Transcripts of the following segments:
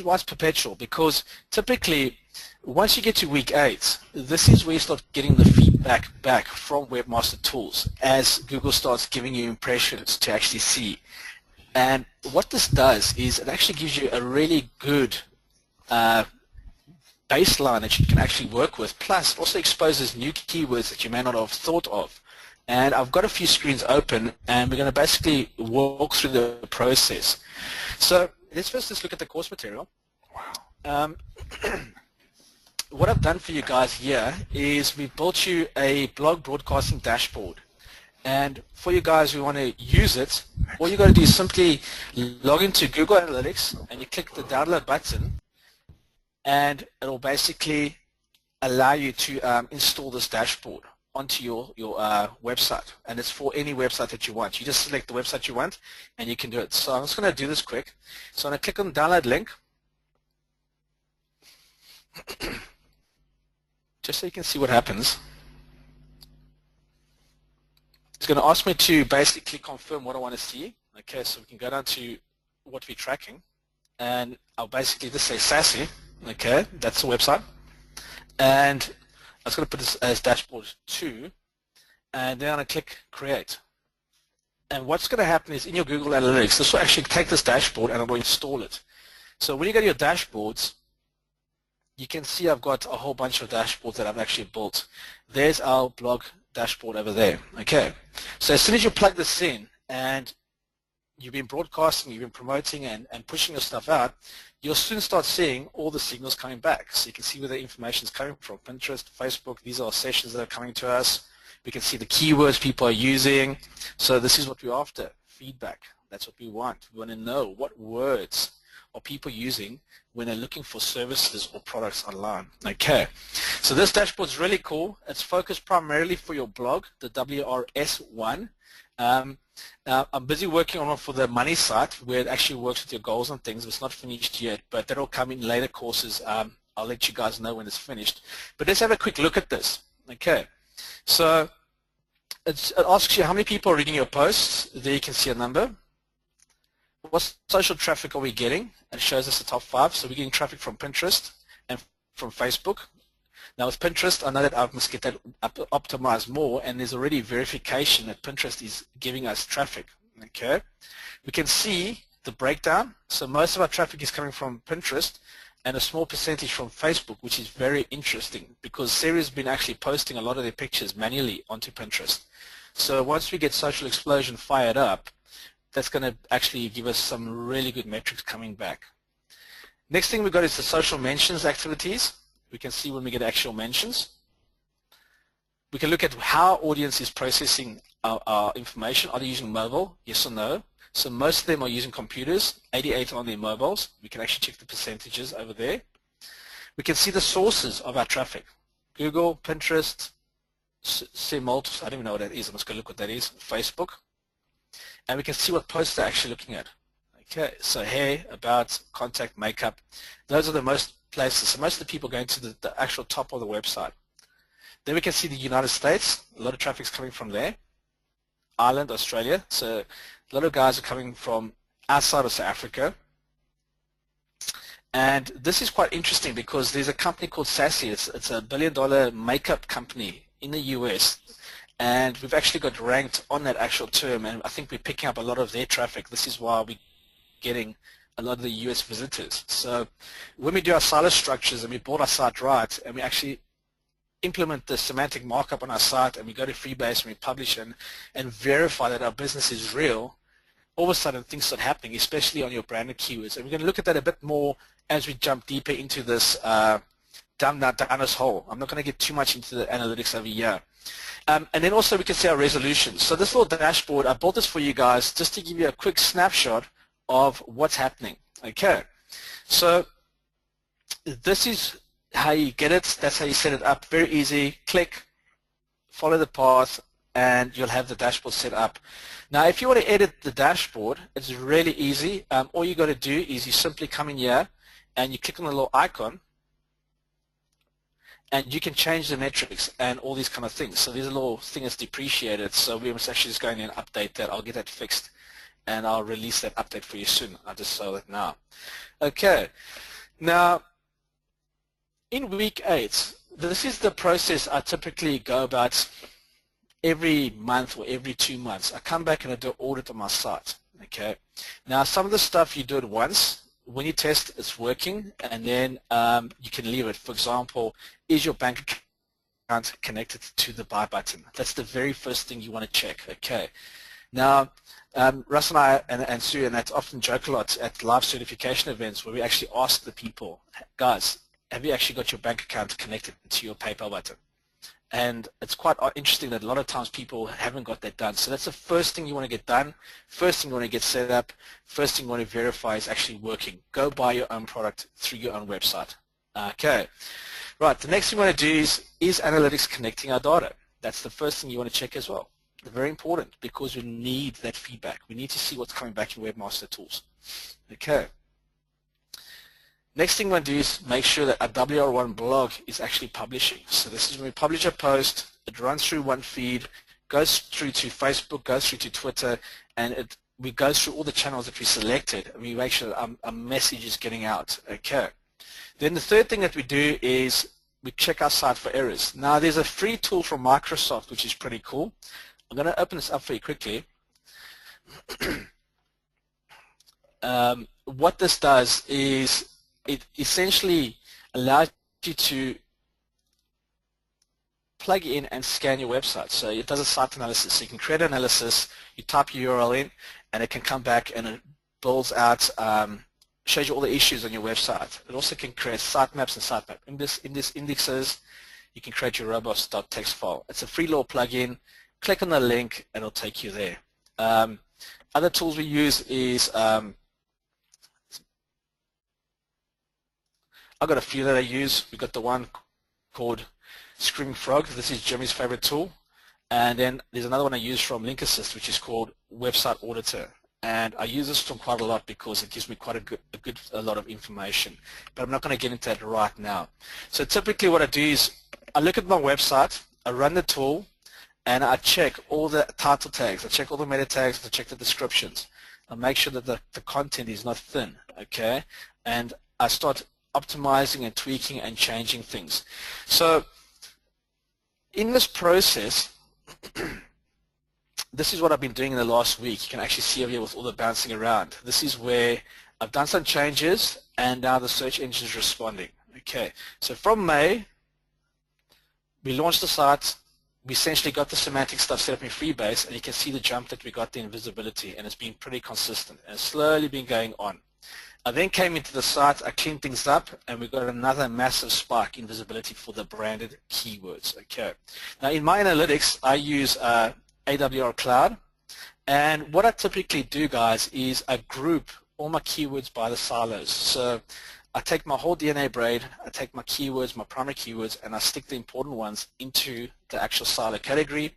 why it's perpetual, because typically once you get to week 8, this is where you start getting the feedback back from Webmaster Tools as Google starts giving you impressions to actually see. And what this does is it actually gives you a really good baseline that you can actually work with, plus it also exposes new keywords that you may not have thought of. And I've got a few screens open, and we're going to basically walk through the process. So let's first just look at the course material. What I've done for you guys here is we built you a blog broadcasting dashboard. And for you guys who want to use it, all you got to do is simply log into Google Analytics, and you click the download button, and it'll basically allow you to install this dashboard onto your website. And it's for any website that you want. You just select the website you want, and you can do it. So I'm just going to do this quick. So I'm going to click on the download link, just so you can see what happens. It's going to ask me to basically confirm what I want to see. Okay, so we can go down to what we're tracking, and I'll basically just say Sassy. Okay, that's the website, and I was going to put this as dashboard 2, and then I'm going to click create. And what's going to happen is in your Google Analytics, this will actually take this dashboard and it will install it. So when you go to your dashboards, you can see I've got a whole bunch of dashboards that I've actually built. There's our blog dashboard over there. Okay, so as soon as you plug this in and you've been broadcasting, you've been promoting and pushing your stuff out, you'll soon start seeing all the signals coming back. So you can see where the information is coming from. Pinterest, Facebook, these are sessions that are coming to us. We can see the keywords people are using. So this is what we're after, feedback. That's what we want. We want to know what words are people using when they're looking for services or products online. Okay, so this dashboard is really cool. It's focused primarily for your blog, the WRS1. I'm busy working on it for the money site, where it actually works with your goals and things. It's not finished yet, but that'll come in later courses. I'll let you guys know when it's finished. But let's have a quick look at this. Okay, so it asks you how many people are reading your posts. There you can see a number. What social traffic are we getting? It shows us the top 5. So we're getting traffic from Pinterest and from Facebook. Now with Pinterest, I know that I must get that optimized more, and there's already verification that Pinterest is giving us traffic. Okay, we can see the breakdown. So most of our traffic is coming from Pinterest and a small percentage from Facebook, which is very interesting because Siri's been actually posting a lot of their pictures manually onto Pinterest. So once we get Social Explosion fired up, that's going to actually give us some really good metrics coming back. Next thing we've got is the social mentions activities. We can see when we get actual mentions. We can look at how our audience is processing our information. Are they using mobile? Yes or no? So most of them are using computers, 88 on their mobiles. We can actually check the percentages over there. We can see the sources of our traffic. Google, Pinterest, Simult, I don't even know what that is. I'm just going to look what that is. Facebook. And we can see what posts they're actually looking at. Okay, so hair, about, contact, makeup. Those are the most places. So most of the people going to the actual top of the website. Then we can see the United States. A lot of traffic is coming from there. Ireland, Australia. So a lot of guys are coming from outside of South Africa. And this is quite interesting because there's a company called Sassy. It's a $1 billion makeup company in the US. And we've actually got ranked on that actual term, and I think we're picking up a lot of their traffic. This is why we're getting a lot of the US visitors. So when we do our silo structures and we build our site right, and we actually implement the semantic markup on our site, and we go to Freebase and we publish and verify that our business is real, all of a sudden things start happening, especially on your branded keywords. And we're going to look at that a bit more as we jump deeper into this down this hole. I'm not going to get too much into the analytics over here. And then also we can see our resolutions. So this little dashboard, I built this for you guys just to give you a quick snapshot of what's happening. Okay, so this is how you get it. That's how you set it up. Very easy. Click, follow the path, and you'll have the dashboard set up. Now if you want to edit the dashboard, it's really easy. All you got to do is you simply come in here and you click on the little icon, and you can change the metrics and all these kind of things. So there's a little thing that's depreciated, so we must actually just go in and update that. I'll get that fixed, and I'll release that update for you soon. I just saw that now. Okay, Now, in week 8, this is the process I typically go about every month or every 2 months. I come back and I do an audit on my site. Okay. Now, some of the stuff you do it once. When you test, it's working, and then you can leave it. For example, is your bank account connected to the buy button? That's the very first thing you want to check. Okay. Now, Russ and I and Sue, and I often joke a lot at live certification events where we actually ask the people, guys, have you actually got your bank account connected to your PayPal button? And it's quite interesting that a lot of times people haven't got that done. So that's the first thing you want to get done, first thing you want to get set up, first thing you want to verify is actually working. Go buy your own product through your own website. Okay. Right, the next thing you want to do is analytics connecting our data. That's the first thing you want to check as well. Very important because we need that feedback. We need to see what's coming back in Webmaster Tools. Okay. Next thing we want to do is make sure that our WR1 blog is actually publishing. So this is when we publish a post, it runs through one feed, goes through to Facebook, goes through to Twitter, and we go through all the channels that we selected, and we make sure that our message is getting out. Okay. Then the third thing that we do is we check our site for errors. Now there's a free tool from Microsoft which is pretty cool. I'm going to open this up for you quickly. What this does is it essentially allows you to plug in and scan your website. So it does a site analysis. So you can create an analysis, you type your URL in, and it can come back and it builds out, shows you all the issues on your website. It also can create sitemaps and sitemap indexes. You can create your robust.txt file. It's a free little plugin. Click on the link and it'll take you there. Other tools we use is, I've got a few that I use. We've got the one called Screaming Frog. This is Jimmy's favorite tool. And then there's another one I use from Link Assist, which is called Website Auditor. And I use this one quite a lot because it gives me quite a lot of information. But I'm not going to get into that right now. So typically what I do is I look at my website, I run the tool, and I check all the title tags, I check all the meta tags, I check the descriptions. I make sure that the content is not thin, okay? And I start optimizing and tweaking and changing things. So in this process, this is what I've been doing in the last week. You can actually see over here with all the bouncing around. This is where I've done some changes and now the search engine is responding. Okay, so from May, we launched the site. We essentially got the semantic stuff set up in Freebase, and you can see the jump that we got in visibility, and it's been pretty consistent and it's slowly been going on. I then came into the site, I cleaned things up, and we got another massive spike in visibility for the branded keywords. Okay. Now in my analytics, I use AWR Cloud, and what I typically do, guys, is I group all my keywords by the silos. So I take my whole DNA braid, I take my keywords, my primary keywords, and I stick the important ones into the actual silo category,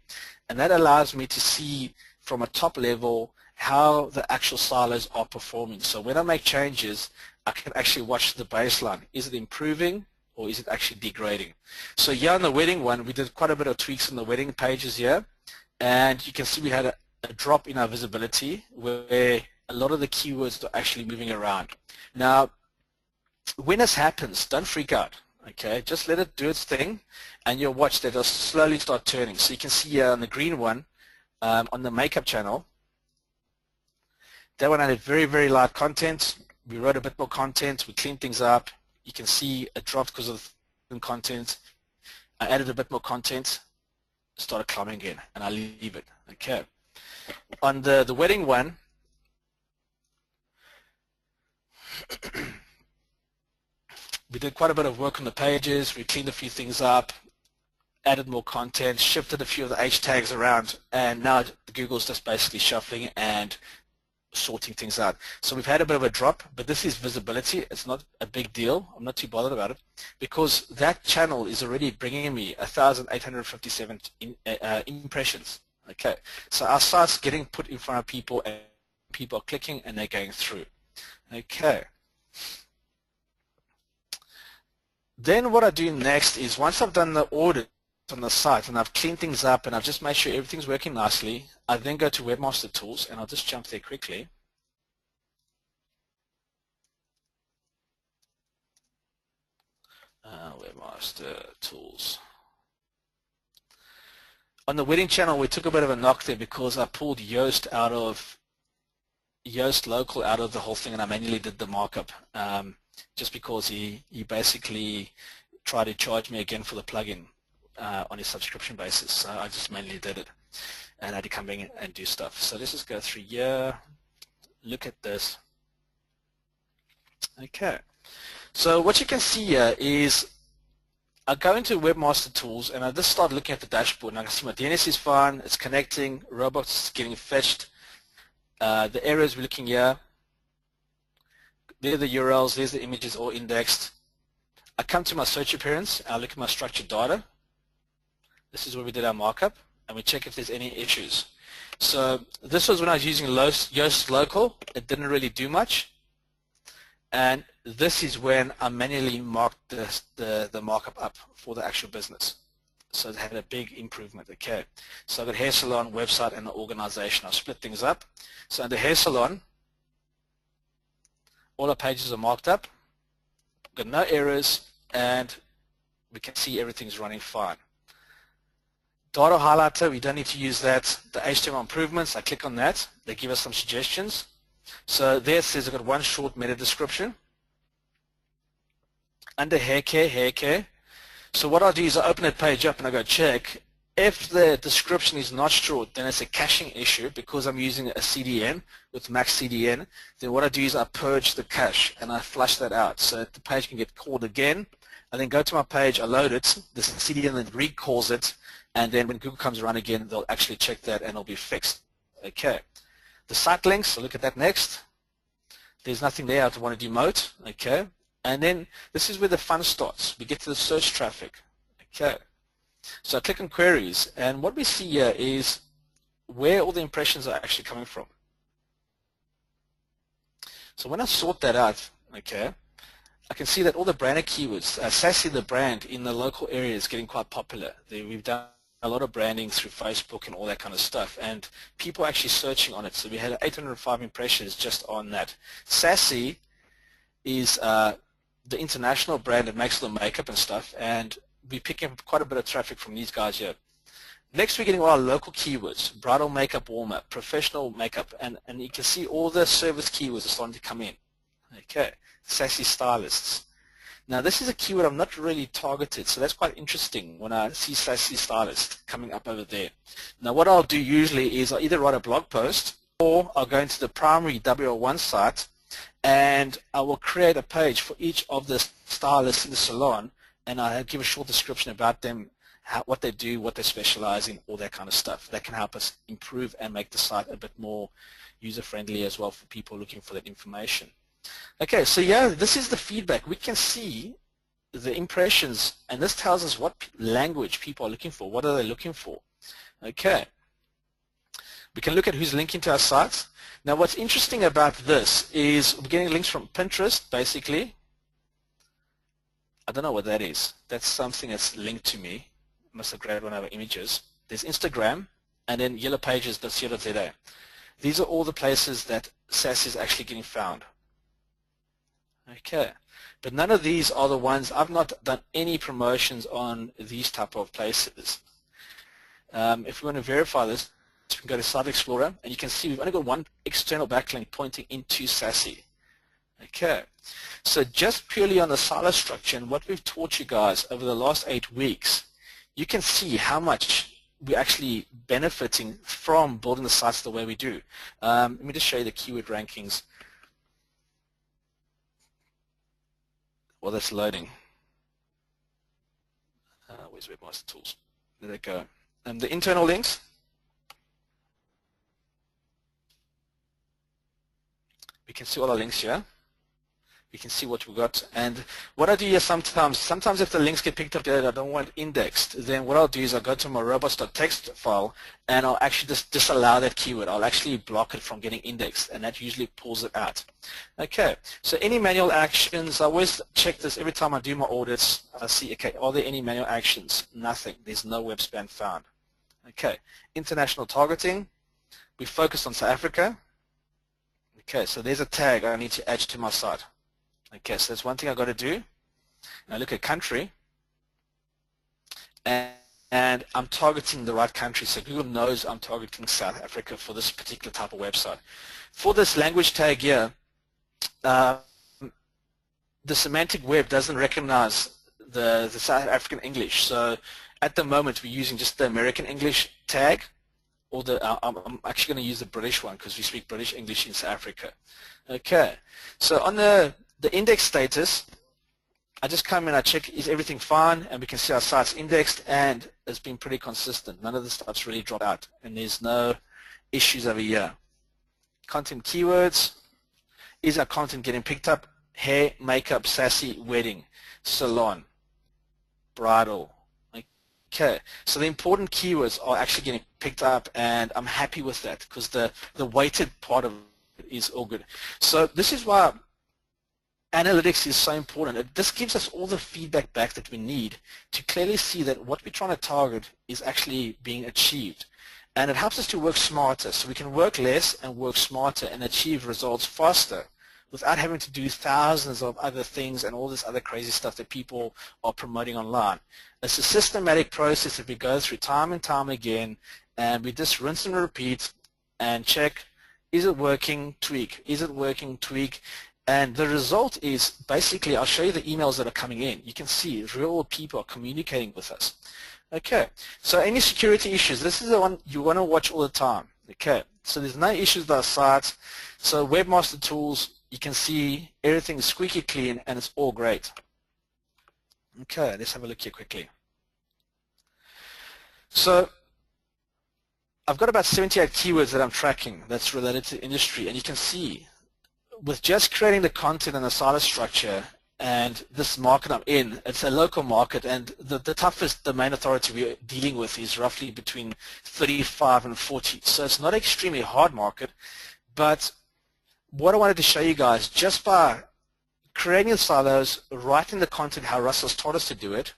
and that allows me to see from a top level how the actual silos are performing. So when I make changes, I can actually watch the baseline. Is it improving or is it actually degrading? So here on the wedding one, we did quite a bit of tweaks on the wedding pages here, and you can see we had a drop in our visibility where a lot of the keywords are actually moving around. Now, when this happens, don't freak out. Okay, just let it do its thing, and you'll watch that it'll slowly start turning. So you can see here on the green one, on the makeup channel, that one had very, very light content. We wrote a bit more content. We cleaned things up. You can see it dropped because of the content. I added a bit more content, started climbing again, and I leave it. Okay. On the wedding one, we did quite a bit of work on the pages. We cleaned a few things up, added more content, shifted a few of the H tags around, and now Google's just basically shuffling and sorting things out. So we've had a bit of a drop, but this is visibility. It's not a big deal. I'm not too bothered about it because that channel is already bringing me 1,857 impressions. Okay, so our site's getting put in front of people, and people are clicking and they're going through. Okay. Then what I do next is once I've done the audit on the site and I've cleaned things up and I've just made sure everything's working nicely, I then go to Webmaster Tools, and I'll just jump there quickly. Webmaster Tools. On the wedding channel, we took a bit of a knock there because I pulled Yoast local out of the whole thing, and I manually did the markup just because he basically tried to charge me again for the plugin on his subscription basis. So I just manually did it and I had to come in and do stuff. So let's just go through here, look at this. Okay, so what you can see here is I go into Webmaster Tools and I just start looking at the dashboard, and I can see my DNS is fine, it's connecting, robots is getting fetched, the errors we're looking here, there are the URLs, there's the images all indexed. I come to my search appearance, I look at my structured data. This is where we did our markup, and we check if there's any issues. So this was when I was using Yoast local. It didn't really do much. And this is when I manually marked the markup up for the actual business. So it had a big improvement. Okay. So I've got hair salon, website, and the organization. I'll split things up. So in the hair salon, all our pages are marked up. We've got no errors, and we can see everything's running fine. Data highlighter, we don't need to use that. The HTML improvements, I click on that. They give us some suggestions. So there it says I've got one short meta description. Under hair care. So what I do is I open that page up and I go check. If the description is not short, then it's a caching issue because I'm using a CDN with max CDN. Then what I do is I purge the cache and I flush that out so that the page can get called again. I then go to my page, I load it, the CDN then recalls it, and then when Google comes around again, they'll actually check that and it'll be fixed. Okay. The site links, so look at that next. There's nothing there, I want to demote. Okay. And then this is where the fun starts. We get to the search traffic. Okay. So I click on queries, and what we see here is where all the impressions are actually coming from. So when I sort that out, okay, I can see that all the branded keywords, Sassy the brand in the local area is getting quite popular. We've done a lot of branding through Facebook and all that kind of stuff, and people are actually searching on it. So we had 805 impressions just on that. Sassy is the international brand that makes all the makeup and stuff, and we're picking up quite a bit of traffic from these guys here. Next, we're getting all our local keywords: bridal makeup warmer, professional makeup, and you can see all the service keywords are starting to come in. Okay, Sassy stylists. Now this is a keyword I'm not really targeted, so that's quite interesting when I see Sassy stylist coming up over there. Now what I'll do usually is I'll either write a blog post or I'll go into the primary WL1 site and I will create a page for each of the stylists in the salon, and I'll give a short description about them, what they do, what they specialize in, all that kind of stuff. That can help us improve and make the site a bit more user-friendly as well for people looking for that information. Okay, so yeah, this is the feedback. We can see the impressions, and this tells us what language people are looking for. What are they looking for? Okay. We can look at who's linking to our sites. Now what's interesting about this is we're getting links from Pinterest, basically. I don't know what that is. That's something that's linked to me. I must have grabbed one of our images. There's Instagram, and then yellowpages.co.za. These are all the places that SaaS is actually getting found. Okay, but none of these are the ones. I've not done any promotions on these type of places. If we want to verify this, we can go to Site Explorer, and you can see we've only got one external backlink pointing into Sassy. Okay, so just purely on the silo structure and what we've taught you guys over the last 8 weeks, you can see how much we're actually benefiting from building the sites the way we do. Let me just show you the keyword rankings. Well, that's loading. Where's Webmaster Tools? There they go. The internal links. We can see all our links here. We can see what we got. And what I do here sometimes if the links get picked up that I don't want indexed, then what I'll do is I'll go to my robots.txt file and I'll actually just disallow that keyword. I'll actually block it from getting indexed, and that usually pulls it out. Okay, so any manual actions, I always check this every time I do my audits. I see, okay, are there any manual actions? Nothing. There's no web span found. Okay, international targeting. We focus on South Africa. Okay, so there's a tag I need to add to my site. Okay, so that's one thing I've got to do. Now look at country. and I'm targeting the right country. So Google knows I'm targeting South Africa for this particular type of website. For this language tag here, the semantic web doesn't recognize the South African English. So at the moment we're using just the American English tag, or I'm actually going to use the British one because we speak British English in South Africa. Okay, so on the index status, I just come in, I check is everything fine, and we can see our site's indexed and it's been pretty consistent. None of the stuff's really dropped out, and there's no issues over here. Content keywords, is our content getting picked up? Hair, makeup, sassy, wedding, salon, bridal. Okay, so the important keywords are actually getting picked up, and I'm happy with that because the weighted part of it is all good. So this is why analytics is so important. This gives us all the feedback back that we need to clearly see that what we're trying to target is actually being achieved. And it helps us to work smarter, so we can work less and work smarter and achieve results faster without having to do thousands of other things and all this other crazy stuff that people are promoting online. It's a systematic process that we go through time and time again, and we just rinse and repeat and check, is it working, tweak, is it working, tweak. And the result is basically, I'll show you the emails that are coming in. You can see real people are communicating with us. Okay, so any security issues, this is the one you want to watch all the time. Okay, so there's no issues with our site. So Webmaster Tools, you can see everything is squeaky clean and it's all great. Okay, let's have a look here quickly. So I've got about 78 keywords that I'm tracking that's related to industry, and you can see with just creating the content and the silo structure and this market I'm in, it's a local market, and the toughest domain authority we're dealing with is roughly between 35 and 40. So it's not an extremely hard market, but what I wanted to show you guys, just by creating the silos, writing the content how Russell's taught us to do it,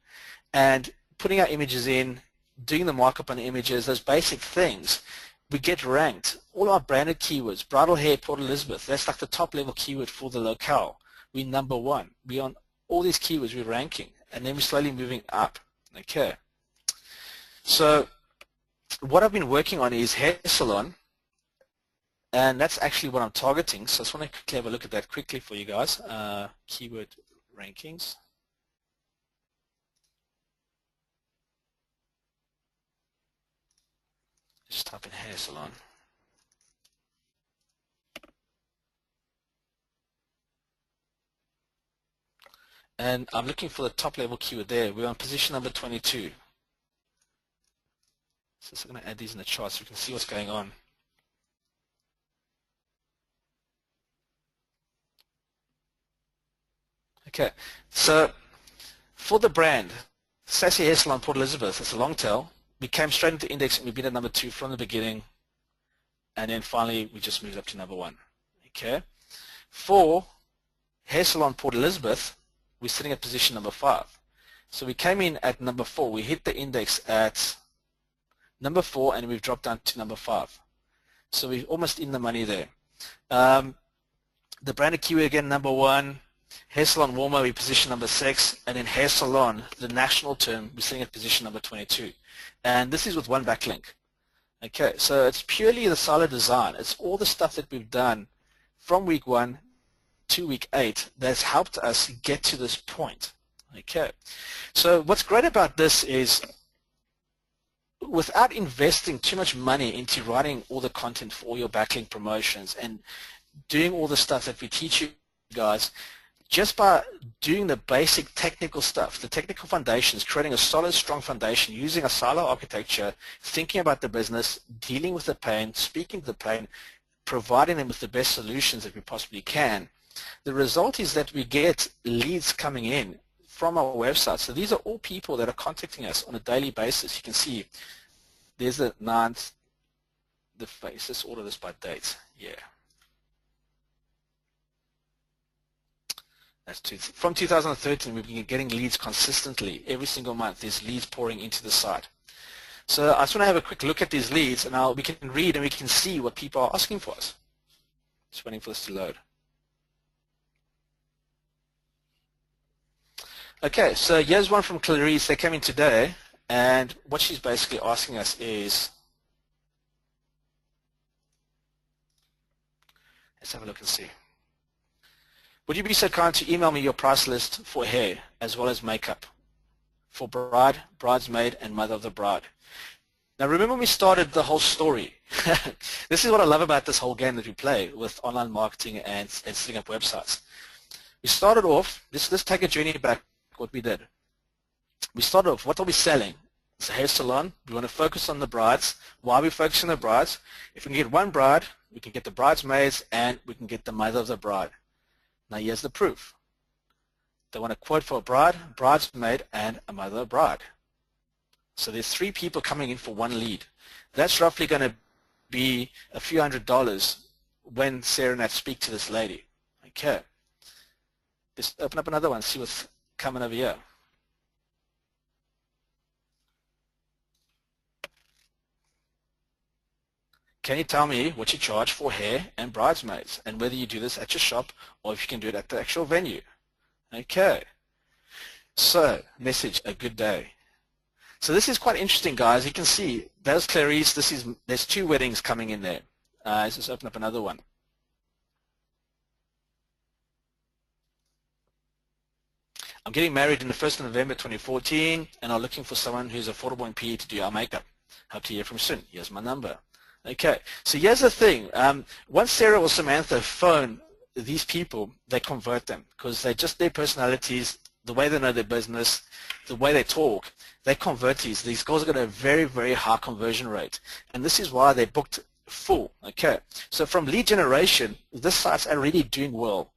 and putting our images in, doing the markup on the images, those basic things, we get ranked. All our branded keywords, bridal hair, Port Elizabeth, that's like the top level keyword for the locale. We're number one. We're on all these keywords, we're ranking, and then we're slowly moving up. Okay. So what I've been working on is hair salon, and that's actually what I'm targeting. So I just want to quickly have a look at that quickly for you guys. Keyword rankings. Just type in hair salon. And I'm looking for the top level keyword there. We're on position number 22. So I'm going to add these in the chart so we can see what's going on. Okay, so for the brand, Sassy Hair Salon Port Elizabeth, it's a long tail. We came straight into index and we've been at number 2 from the beginning, and then finally we just moved up to number 1. Okay, for Hair Salon Port Elizabeth, we're sitting at position number 5. So we came in at number 4. We hit the index at number 4 and we've dropped down to number 5. So we're almost in the money there. The branded keyword again, number 1. Hair salon warmer, we position number 6, and then hair salon, the national term, we're sitting at position number 22. And this is with one backlink. Okay, so it's purely the solid design. It's all the stuff that we've done from week 1 to week 8 that's helped us get to this point. Okay, so what's great about this is without investing too much money into writing all the content for all your backlink promotions and doing all the stuff that we teach you guys, just by doing the basic technical stuff, the technical foundations, creating a solid, strong foundation, using a silo architecture, thinking about the business, dealing with the pain, speaking to the pain, providing them with the best solutions that we possibly can, the result is that we get leads coming in from our website. So these are all people that are contacting us on a daily basis. You can see there's the 9th, the face. Let's order this by date. Yeah. That's from 2013, we've been getting leads consistently. Every single month, there's leads pouring into the site. So I just want to have a quick look at these leads, and we can read and we can see what people are asking for us. Just waiting for this to load. Okay, so here's one from Clarice. They came in today, And what she's basically asking us is, let's have a look and see. Would you be so kind to email me your price list for hair as well as makeup for bride, bridesmaid, and mother of the bride? Now remember, we started the whole story. This is what I love about this whole game that we play with online marketing and setting up websites. We started off, let's take a journey back what we did. We started off, what are we selling? It's a hair salon. We want to focus on the brides. Why are we focusing on the brides? If we can get one bride, we can get the bridesmaids, and we can get the mother of the bride. Now here's the proof. They want a quote for a bride, bridesmaid, and a mother of the bride. So there's 3 people coming in for 1 lead. That's roughly going to be a few $100s when Sarah and I speak to this lady. Okay. Let's open up another one, see what's coming over here. Can you tell me what you charge for hair and bridesmaids, and whether you do this at your shop or if you can do it at the actual venue? Okay. So, message, a good day. So this is quite interesting, guys. You can see there's Clarice. There's 2 weddings coming in there. Let's just open up another one. I'm getting married in the 1st of November 2014, and I'm looking for someone who's affordable in PE to do our makeup. Hope to hear from soon. Here's my number. Okay, so here's the thing. Once Sarah or Samantha phone these people, they convert them because they just their personalities, the way they know their business, the way they talk, they convert these. These girls have got a very, very high conversion rate, and this is why they booked full. Okay, so from lead generation, this site's already doing well,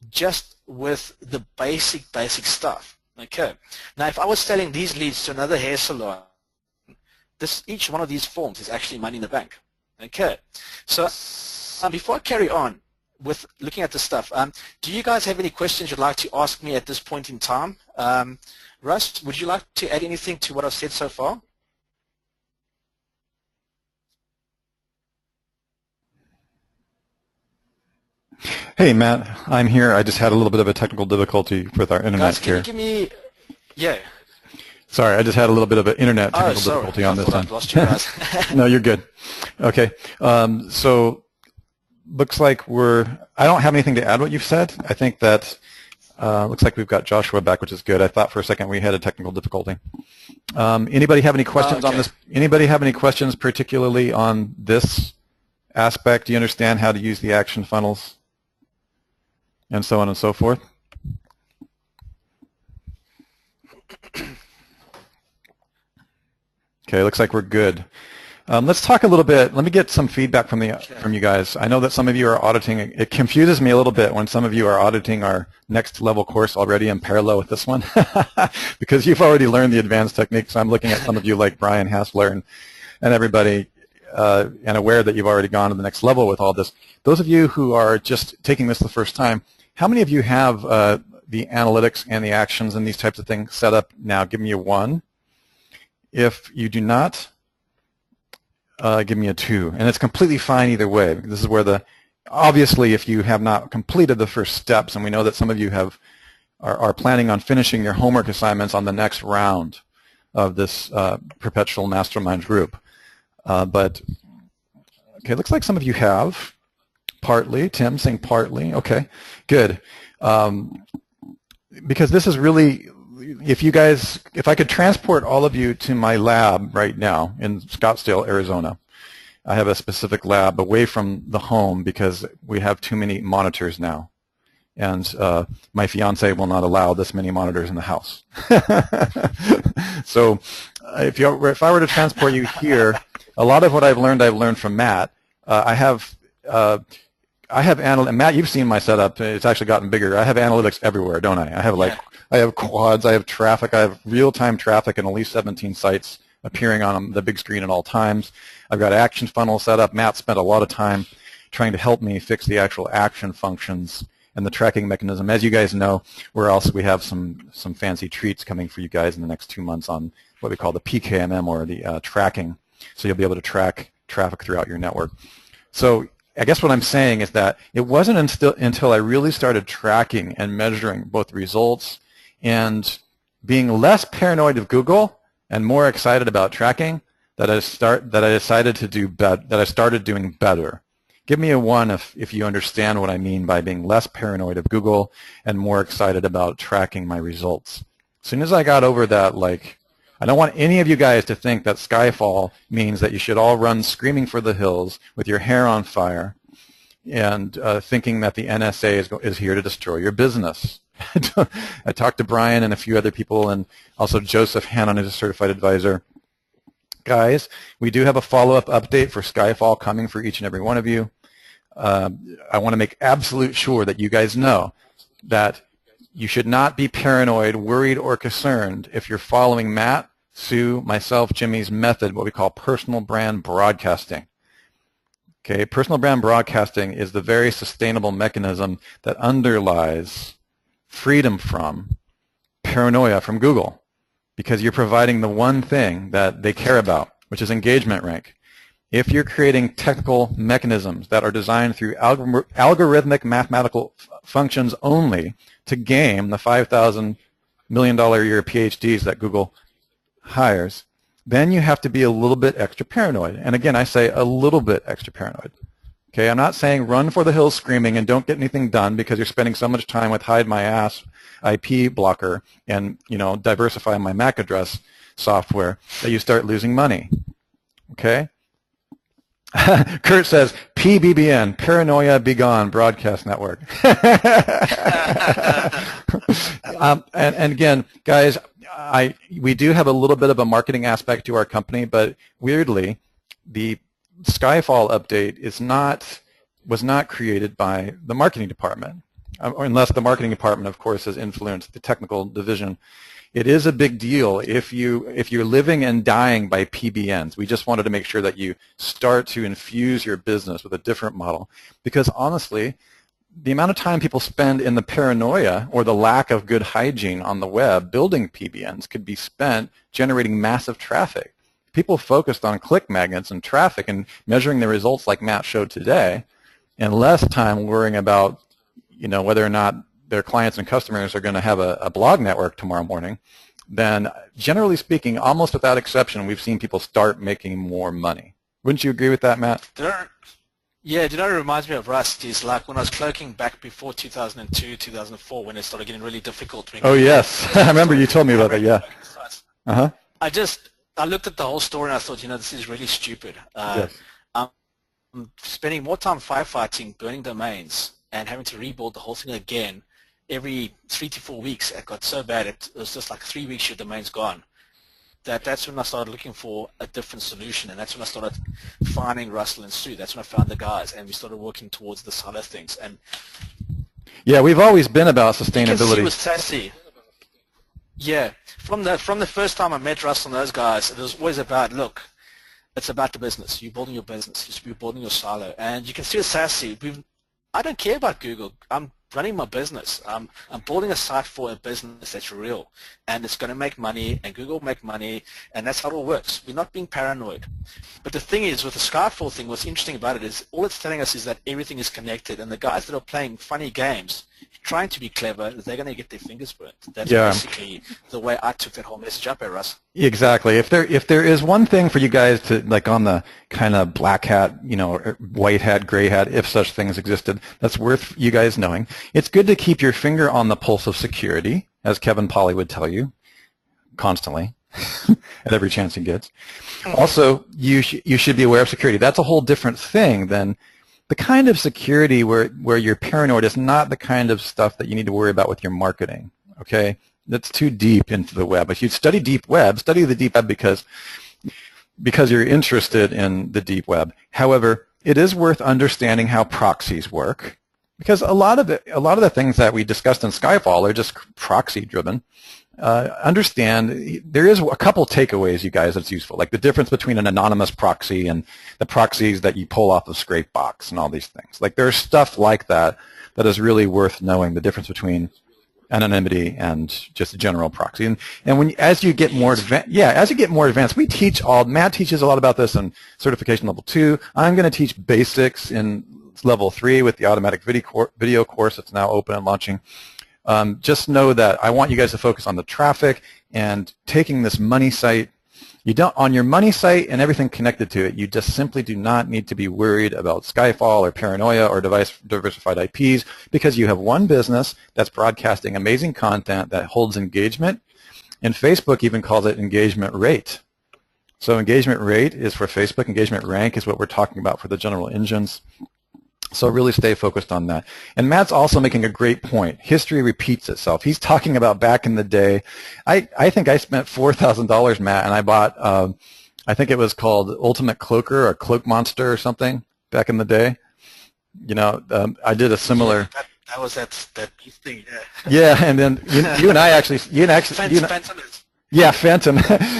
just with the basic stuff. Okay, now if I was selling these leads to another hair salon, each one of these forms is actually money in the bank. Okay, so before I carry on with looking at this stuff, do you guys have any questions you'd like to ask me at this point in time? Russ, would you like to add anything to what I've said so far? Hey, Matt, I'm here. I just had a little bit of a technical difficulty with our internet Guys, here. Can you give me, yeah. Sorry, I just had a little bit of an internet technical difficulty on this one. Lost you guys. No, you're good. Okay, so looks like I don't have anything to add what you've said. I think that looks like we've got Joshua back, which is good. I thought for a second we had a technical difficulty. Anybody have any questions on this? Anybody have any questions particularly on this aspect? Do you understand how to use the action funnels and so on and so forth? Okay, looks like we're good. Let's talk a little bit. Let me get some feedback from you guys. I know that some of you are auditing. It confuses me a little bit when some of you are auditing our next level course already in parallel with this one because you've already learned the advanced techniques. I'm looking at some of you like Brian Hassler and everybody and aware that you've already gone to the next level with all this. Those of you who are just taking this the first time, how many of you have the analytics and the actions and these types of things set up now? Give me a 1. If you do not, give me a 2. And it's completely fine either way. This is where obviously if you have not completed the first steps, and we know that some of you are planning on finishing your homework assignments on the next round of this perpetual mastermind group. But okay, looks like some of you have. Partly. Tim saying partly. Okay, good. Because this is really, if I could transport all of you to my lab right now in Scottsdale, Arizona, I have a specific lab away from the home because we have too many monitors now. And my fiance will not allow this many monitors in the house. So if I were to transport you here, a lot of what I've learned from Matt. I have Matt, you've seen my setup. It's actually gotten bigger. I have analytics everywhere, don't I? I have I have quads, I have traffic, I have real-time traffic in at least 17 sites appearing on the big screen at all times. I've got action funnel set up. Matt spent a lot of time trying to help me fix the actual action functions and the tracking mechanism. As you guys know, we have some fancy treats coming for you guys in the next 2 months on what we call the PKMM, or the tracking. So you'll be able to track traffic throughout your network. So I guess what I'm saying is that it wasn't until I really started tracking and measuring both results and being less paranoid of Google and more excited about tracking that I started doing better. Give me a 1 if you understand what I mean by being less paranoid of Google and more excited about tracking my results. As soon as I got over that, like, I don't want any of you guys to think that Skyfall means that you should all run screaming for the hills with your hair on fire and thinking that the NSA is here to destroy your business. I talked to Brian and a few other people, and also Joseph Hannon is a certified advisor. Guys, we do have a follow-up update for Skyfall coming for each and every one of you. I want to make absolute sure that you guys know that you should not be paranoid, worried, or concerned if you're following Matt, Sue, myself, Jimmy's method, what we call personal brand broadcasting. Okay, personal brand broadcasting is the very sustainable mechanism that underlies freedom from paranoia from Google, because you're providing the one thing that they care about, which is engagement rank. If you're creating technical mechanisms that are designed through algorithmic mathematical functions only to game the $5,000 million a year PhDs that Google hires, then you have to be a little bit extra paranoid. And again, I say a little bit extra paranoid. Okay, I'm not saying run for the hills screaming and don't get anything done because you're spending so much time with hide my ass IP blocker and, you know, diversify my MAC address software that you start losing money. Okay? Kurt says, PBBN, Paranoia Begone Broadcast Network. And again, guys, we do have a little bit of a marketing aspect to our company, but weirdly, the Skyfall update was not created by the marketing department, unless the marketing department, of course, has influenced the technical division. It is a big deal if you're living and dying by PBNs. We just wanted to make sure that you start to infuse your business with a different model, because honestly, the amount of time people spend in the paranoia or the lack of good hygiene on the web building PBNs could be spent generating massive traffic. People focused on click magnets and traffic and measuring the results like Matt showed today, and less time worrying about, you know, whether or not their clients and customers are going to have a blog network tomorrow morning, then generally speaking, almost without exception, we've seen people start making more money. Wouldn't you agree with that, Matt? Yeah, you know, it reminds me of Rust. Is like when I was cloaking back before 2002, 2004, when it started getting really difficult. Oh, yes. I remember you told me about that, yeah. Uh-huh. I looked at the whole story and I thought, you know, this is really stupid. Yes. I'm spending more time firefighting, burning domains, and having to rebuild the whole thing again every 3 to 4 weeks. It got so bad, it was just like 3 weeks your domain's gone. That's when I started looking for a different solution, and that's when I started finding Russell and Sue. That's when I found the guys, and we started working towards this other things. And yeah, we've always been about sustainability. He was sassy. Yeah, from the first time I met Russell and those guys, it was always about, look, it's about the business. You're building your business. You're building your silo, and you can see it's sassy. I don't care about Google. I'm running my business. I'm building a site for a business that's real, and it's going to make money, and Google will make money, and that's how it all works. We're not being paranoid. But the thing is, with the Skyfall thing, what's interesting about it is all it's telling us is that everything is connected, and the guys that are playing funny games, trying to be clever, they're going to get their fingers burnt. That's basically the way I took that whole message up at Russ. Exactly. If there is one thing for you guys to, like, on the kind of black hat, you know, white hat, gray hat, if such things existed, that's worth you guys knowing. It's good to keep your finger on the pulse of security, as Kevin Polly would tell you, constantly, at every chance he gets. Also, you should be aware of security. That's a whole different thing than the kind of security where you're paranoid is not the kind of stuff that you need to worry about with your marketing, okay? That's too deep into the web. If you study deep web, study the deep web because you're interested in the deep web. However, it is worth understanding how proxies work, because a lot of the things that we discussed in Skyfall are just proxy driven. Understand there is a couple takeaways, you guys, that's useful, like the difference between an anonymous proxy and the proxies that you pull off of Scrapebox and all these things. Like there's stuff like that that is really worth knowing, the difference between anonymity and just a general proxy. And as you get more advanced, we teach Matt teaches a lot about this in certification level 2. I'm going to teach basics in level 3 with the automatic video course that's now open and launching. Just know that I want you guys to focus on the traffic and taking this money site You don't, on your money site and everything connected to it, you just simply do not need to be worried about Skyfall or paranoia or diversified IPs, because you have one business that's broadcasting amazing content that holds engagement, and Facebook even calls it engagement rate. So engagement rate is for Facebook, engagement rank is what we're talking about for the general engines. So really stay focused on that. And Matt's also making a great point. History repeats itself. He's talking about back in the day. I think I spent $4,000, Matt, and I bought, I think it was called Ultimate Cloaker or Cloak Monster or something back in the day. You know, I did a similar. Yeah, that was that thing. Yeah. Yeah, and then you and I actually, Phantom. Yeah, Phantom,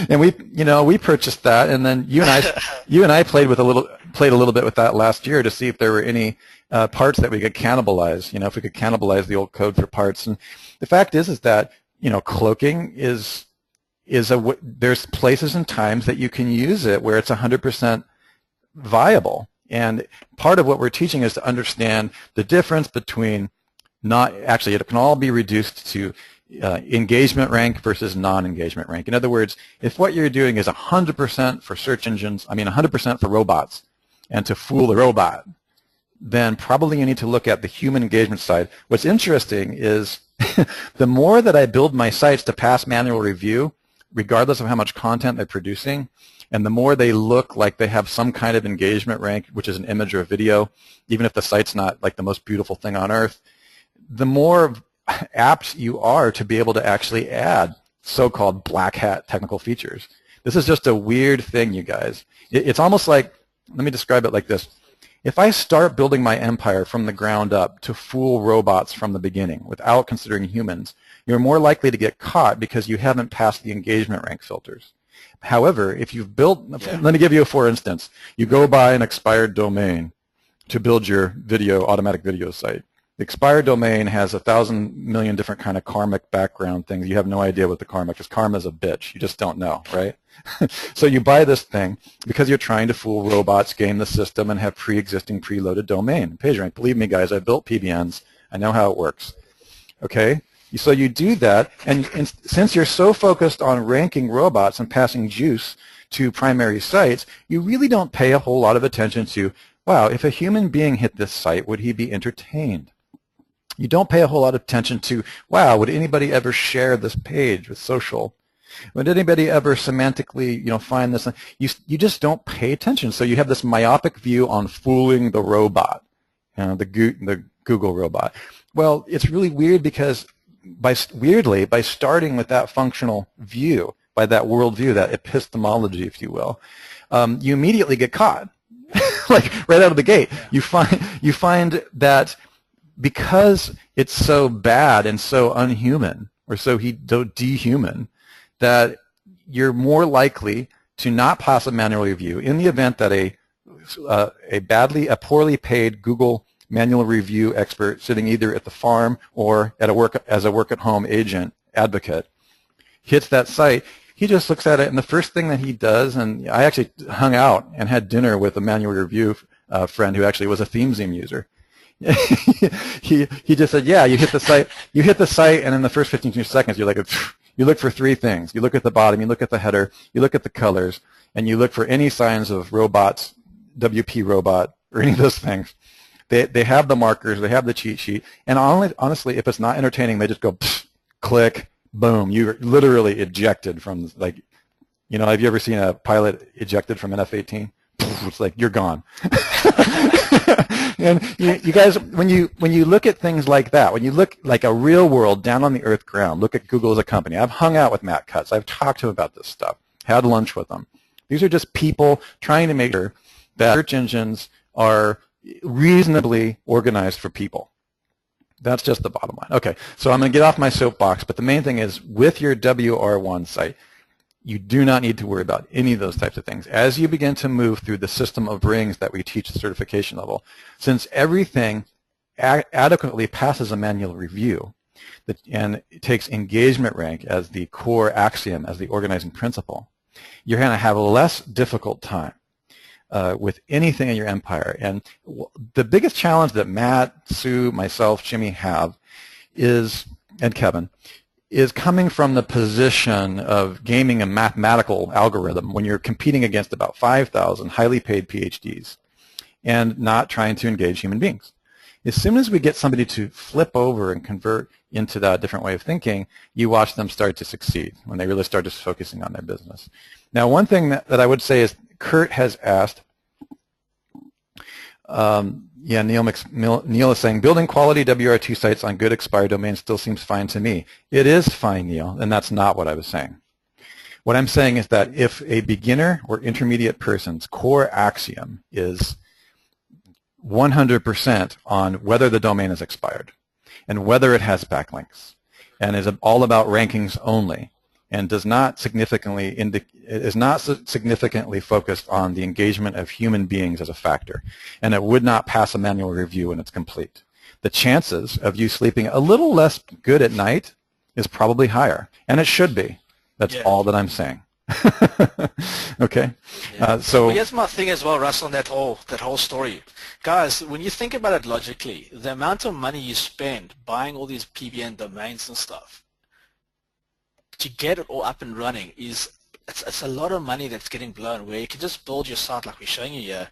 and we purchased that, and then you and I played a little bit with that last year to see if there were any parts that we could cannibalize. You know, if we could cannibalize the old code for parts. And the fact is that cloaking there's places and times that you can use it where it's 100% viable. And part of what we're teaching is to understand the difference between it can all be reduced to engagement rank versus non-engagement rank. In other words, if what you're doing is 100% for search engines, 100% for robots, and to fool the robot, then probably you need to look at the human engagement side. What's interesting is the more that I build my sites to pass manual review, regardless of how much content they're producing, and the more they look like they have some kind of engagement rank, which is an image or a video, even if the site's not like the most beautiful thing on earth, the more apt you are to be able to actually add so-called black hat technical features. This is just a weird thing, you guys. It's almost like, let me describe it like this. If I start building my empire from the ground up to fool robots from the beginning without considering humans, you're more likely to get caught because you haven't passed the engagement rank filters. However, if you've built, let me give you a for instance. You go buy an expired domain to build your automatic video site. The expired domain has 1,000 million different kind of karmic background things. You have no idea what the karma, because karma is a bitch. You just don't know, right? So you buy this thing because you're trying to fool robots, game the system, and have pre-existing preloaded domain. PageRank, believe me, guys, I've built PBNs. I know how it works. Okay? So you do that, and since you're so focused on ranking robots and passing juice to primary sites, you really don't pay a whole lot of attention to, wow, if a human being hit this site, would he be entertained? You don't pay a whole lot of attention to, wow, would anybody ever share this page with social? Would anybody ever semantically, find this? You just don't pay attention. So you have this myopic view on fooling the robot, the Google robot. Well, it's really weird because by starting with that functional view, by that worldview, that epistemology, if you will, you immediately get caught, like right out of the gate. You find that because it's so bad and so unhuman, or so dehuman, that you're more likely to not pass a manual review in the event that a poorly paid Google manual review expert sitting either at the farm or as a work-at-home agent advocate hits that site. He just looks at it, and the first thing that he does, and I actually hung out and had dinner with a manual review friend who actually was a ThemeZine user. he just said, yeah, you hit the site, and in the first 15 seconds, you're like, you look for three things. You look at the bottom, you look at the header, you look at the colors, and you look for any signs of robots, WP robot, or any of those things. They have the markers, they have the cheat sheet, and honestly, if it's not entertaining, they just go, click, boom, you're literally ejected from, like, have you ever seen a pilot ejected from an F-18? It's like, you're gone. And you guys, when you look at things like that, when you look like a real world, down on the earth ground, look at Google as a company. I've hung out with Matt Cutts. I've talked to him about this stuff, had lunch with him. These are just people trying to make sure that search engines are reasonably organized for people. That's just the bottom line. Okay, so I'm going to get off my soapbox, but the main thing is, with your WR1 site, you do not need to worry about any of those types of things. As you begin to move through the system of rings that we teach the certification level, since everything adequately passes a manual review, and it takes engagement rank as the core axiom, as the organizing principle, you're going to have a less difficult time with anything in your empire. And the biggest challenge that Matt, Sue, myself, Jimmy have is, and Kevin, is coming from the position of gaming a mathematical algorithm when you're competing against about 5,000 highly paid PhDs and not trying to engage human beings. As soon as we get somebody to flip over and convert into that different way of thinking, you watch them start to succeed when they really start just focusing on their business. Now, one thing that I would say is Kurt has asked, Neil is saying, building quality WRT sites on good expired domains still seems fine to me. It is fine, Neil, and that's not what I was saying. What I'm saying is that if a beginner or intermediate person's core axiom is 100% on whether the domain is expired and whether it has backlinks and is all about rankings only and does not significantly focused on the engagement of human beings as a factor, and it would not pass a manual review when it's complete. The chances of you sleeping a little less good at night is probably higher, and it should be. That's all that I'm saying. Okay. So here's my thing as well, Russ, on that whole story. Guys, when you think about it logically, the amount of money you spend buying all these PBN domains and stuff to get it all up and running it's a lot of money that's getting blown, where you can just build your site like we're showing you here,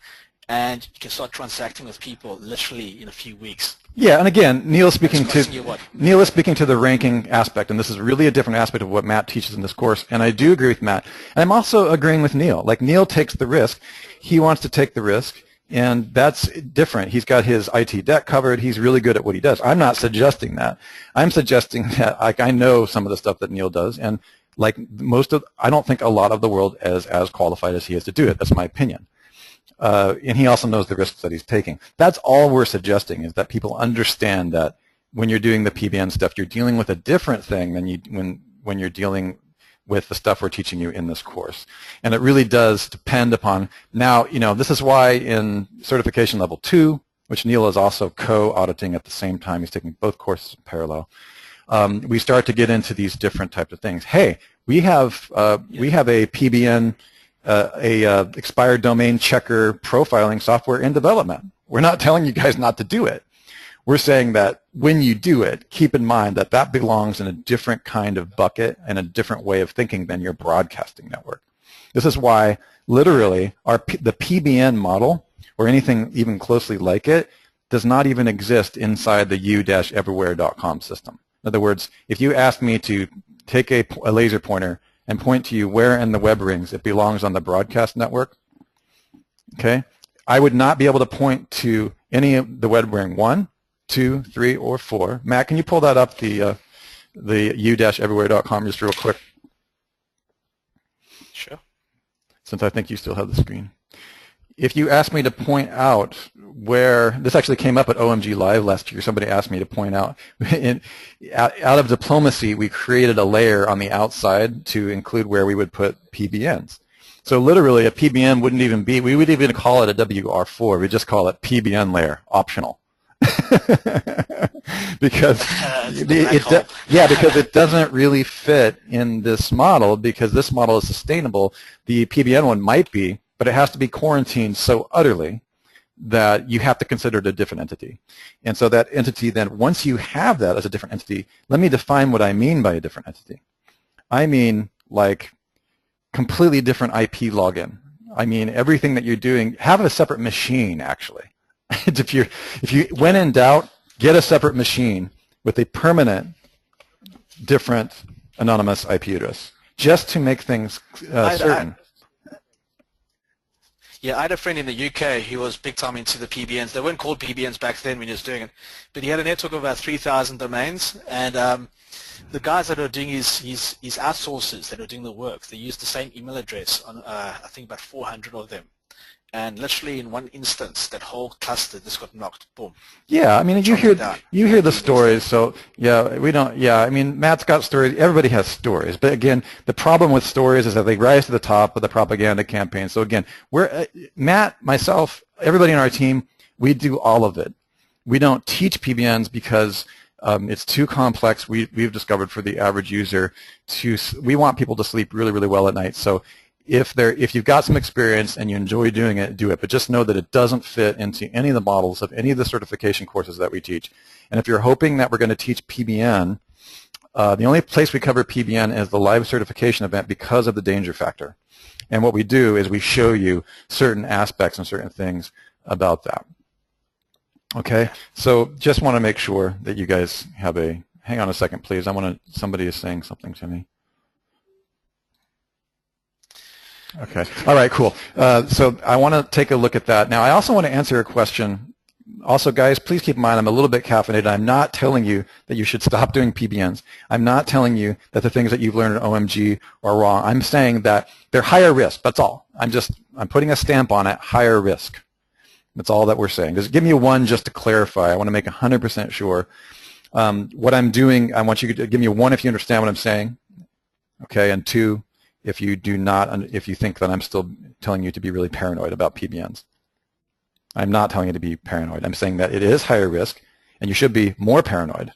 and you can start transacting with people literally in a few weeks. Yeah, and again, Neil is speaking to the ranking aspect, and this is really a different aspect of what Matt teaches in this course, and I do agree with Matt. And I'm also agreeing with Neil. Like, Neil takes the risk. He wants to take the risk, and that's different. He's got his IT debt covered. He's really good at what he does. I'm not suggesting that. I'm suggesting that, like, I know some of the stuff that Neil does, and like I don't think a lot of the world is as qualified as he is to do it. That's my opinion. And he also knows the risks that he's taking. That's all we're suggesting, is that people understand that when you're doing the PBN stuff, you're dealing with a different thing than when you're dealing with the stuff we're teaching you in this course. And it really does depend upon, now, this is why in certification level 2, which Neil is also co-auditing at the same time, he's taking both courses in parallel, we start to get into these different types of things. Hey, we have a PBN, expired domain checker profiling software in development. We're not telling you guys not to do it. We're saying that when you do it, keep in mind that that belongs in a different kind of bucket and a different way of thinking than your broadcasting network. This is why, literally, the PBN model, or anything even closely like it, does not even exist inside the u-everywhere.com system. In other words, if you ask me to take a laser pointer and point to you where in the web rings it belongs on the broadcast network, okay, I would not be able to point to any of the web ring 1, 2, 3, or 4. Matt, can you pull that up, the u-everywhere.com, just real quick? Sure. Since I think you still have the screen. If you ask me to point out where, this actually came up at OMG Live last year, somebody asked me to point out, out of diplomacy, we created a layer on the outside to include where we would put PBNs. So literally a PBN wouldn't even be, we would even call it a WR4, we just call it PBN layer, optional. because because it doesn't really fit in this model, because this model is sustainable. The PBN one might be, but it has to be quarantined so utterly that you have to consider it a different entity. And so that entity then, once you have that as a different entity, let me define what I mean by a different entity. I mean, like, completely different IP login. I mean, everything that you're doing, have a separate machine, actually. If you, when in doubt, get a separate machine with a permanent, different anonymous IP address, just to make things certain. Yeah, I had a friend in the UK who was big time into the PBNs. They weren't called PBNs back then when he was doing it, but he had a network of about 3,000 domains, and the guys that are doing his outsourcers that are doing the work, they use the same email address on I think about 400 of them. And literally in one instance, that whole cluster just got knocked. Boom. Yeah, I mean, you hear the stories. So yeah, we don't. Yeah, I mean, Matt's got stories. Everybody has stories. But again, the problem with stories is that they rise to the top of the propaganda campaign. So again, we're Matt, myself, everybody on our team, we do all of it. We don't teach PBNs because it's too complex. We've discovered for the average user we want people to sleep really, really well at night. So if you've got some experience and you enjoy doing it, do it. But just know that it doesn't fit into any of the models of any of the certification courses that we teach. And if you're hoping that we're going to teach PBN The only place we cover PBN is the live certification event because of the danger factor. And what we do is we show you certain aspects and certain things about that. Okay, so just want to make sure that you guys have a, hang on a second please, somebody is saying something to me. Okay, all right, cool. So I want to take a look at that. Now I also want to answer a question. Also, guys, please keep in mind I'm a little bit caffeinated. I'm not telling you that you should stop doing PBNs. I'm not telling you that the things that you've learned at OMG are wrong. I'm saying that they're higher risk. That's all. I'm putting a stamp on it, higher risk. That's all that we're saying. Just give me one just to clarify. I want to make 100% sure. What I'm doing, I want you to give me one if you understand what I'm saying. Okay, and two, if you do not, if you think that I'm still telling you to be really paranoid about PBNs. I'm not telling you to be paranoid. I'm saying that it is higher risk, and you should be more paranoid.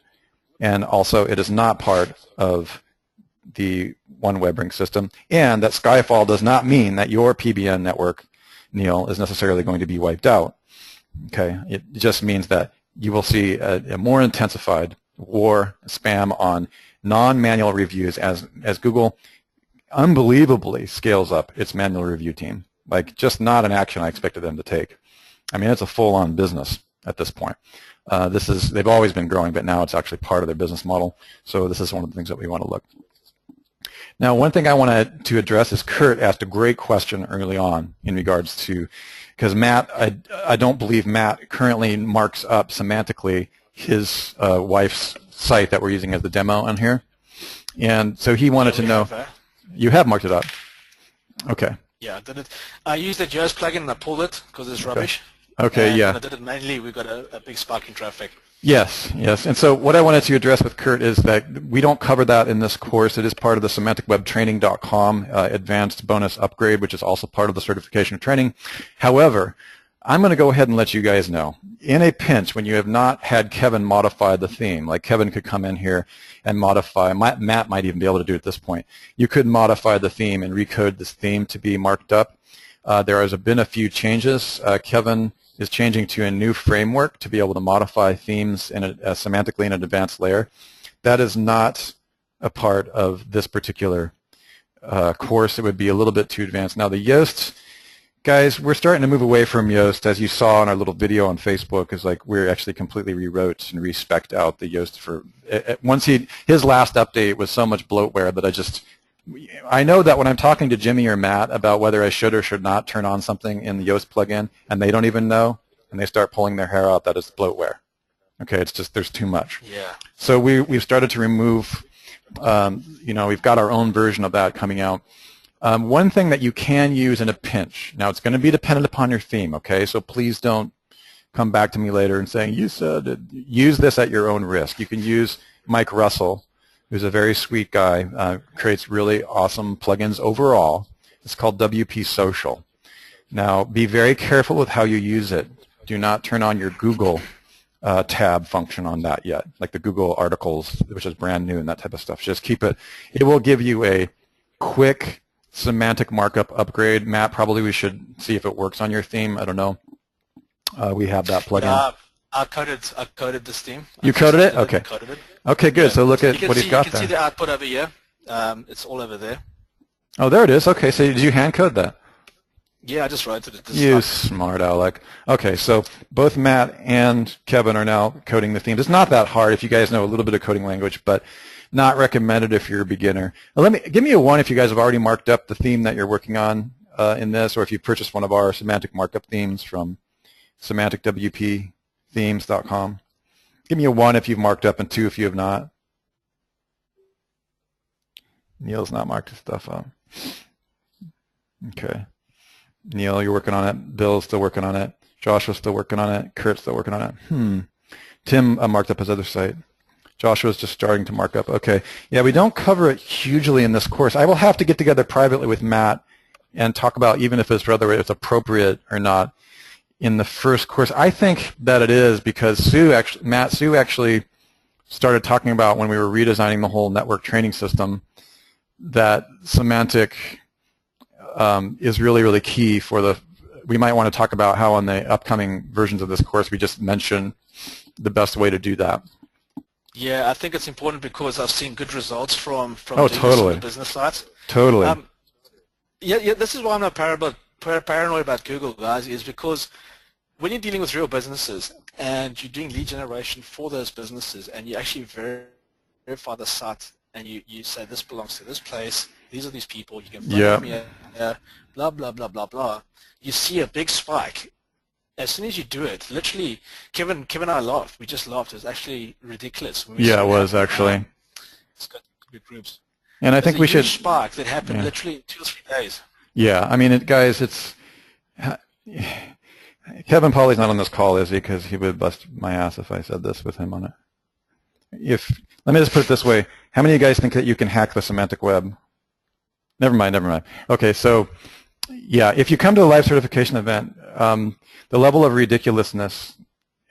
And also, it is not part of the one web ring system, and that Skyfall does not mean that your PBN network, Neil, is necessarily going to be wiped out. Okay, it just means that you will see a more intensified war, spam on non-manual reviews as Google unbelievably scales up its manual review team. Like, just not an action I expected them to take. I mean, it's a full-on business at this point. They've always been growing, but now it's actually part of their business model. So this is one of the things that we want to look. Now, one thing I wanted to address is Kurt asked a great question early on in regards to, because Matt, I don't believe Matt currently marks up semantically his wife's site that we're using as the demo on here. And so he wanted to know. You have marked it up. Okay. Yeah, I did it. I used the Yoast plugin and I pulled it because it's rubbish. Okay, yeah. And I did it manually. We got a big spike in traffic. Yes, yes. And so what I wanted to address with Kurt is that we don't cover that in this course. It is part of the semanticwebtraining.com advanced bonus upgrade, which is also part of the certification training. However, I'm going to go ahead and let you guys know, in a pinch, when you have not had Kevin modify the theme, like Kevin could come in here and modify, Matt might even be able to do it at this point, you could modify the theme and recode this theme to be marked up. There has been a few changes. Kevin is changing to a new framework to be able to modify themes semantically in an advanced layer. That is not a part of this particular course. It would be a little bit too advanced. Now the Yoast, guys, we're starting to move away from Yoast, as you saw in our little video on Facebook. Is like we're actually completely rewrote and respec'd out the Yoast for. Once his last update was so much bloatware that I know that when I'm talking to Jimmy or Matt about whether I should or should not turn on something in the Yoast plugin, and they don't even know, and they start pulling their hair out, that it's bloatware. Okay, it's just there's too much. Yeah. So we've started to remove. We've got our own version of that coming out. One thing that you can use in a pinch, now it's going to be dependent upon your theme, okay? So please don't come back to me later and saying, you said, use this at your own risk. You can use Mike Russell, who's a very sweet guy, creates really awesome plugins overall. It's called WP Social. Now, be very careful with how you use it. Do not turn on your Google tab function on that yet, like the Google articles, which is brand new and that type of stuff. Just keep it. It will give you a quick semantic markup upgrade. Matt, probably we should see if it works on your theme. I don't know. We have that plugin. I coded this theme. You coded it? Okay. Coded it. Okay, good. Yeah. So look at what he's got there. You can see the output over here. It's all over there. Oh, there it is. Okay, so did you hand code that? Yeah, I just wrote it. You smart aleck. Okay, so both Matt and Kevin are now coding the themes. It's not that hard if you guys know a little bit of coding language, but not recommended if you're a beginner. Now, give me a 1 if you guys have already marked up the theme that you're working on in this, or if you purchased one of our semantic markup themes from semanticwpthemes.com. Give me a 1 if you've marked up and 2 if you have not. Neil's not marked his stuff up. Okay. Neil, you're working on it. Bill's still working on it. Joshua's still working on it. Kurt's still working on it. Tim marked up his other site. Joshua's just starting to mark up. Okay. Yeah, we don't cover it hugely in this course. I will have to get together privately with Matt and talk about even if whether it's appropriate or not in the first course. I think that it is because Sue actually started talking about when we were redesigning the whole network training system that semantic is really, really key for we might want to talk about how on the upcoming versions of this course we just mention the best way to do that. Yeah, I think it's important because I've seen good results from Oh, doing this on the totally. business sites. Totally. Um, yeah, this is why I'm not paranoid about Google, guys, is because when you're dealing with real businesses and you're doing lead generation for those businesses and you actually verify the site and you say this belongs to this place, these are these people, you can phone Yeah. them here, blah, blah, blah, blah, blah, you see a big spike. As soon as you do it, literally, Kevin and I laughed. We just laughed. It was actually ridiculous when we Yeah, saw it it was happen. actually. It's got good groups. And I There's think a we should, huge spike that happened yeah. literally in 2 or 3 days. Yeah, I mean, guys, it's, Kevin Pauly's not on this call, is he? Because he would bust my ass if I said this with him on it. Let me just put it this way. How many of you guys think that you can hack the semantic web? Never mind, never mind. Okay, so, yeah, if you come to a live certification event, the level of ridiculousness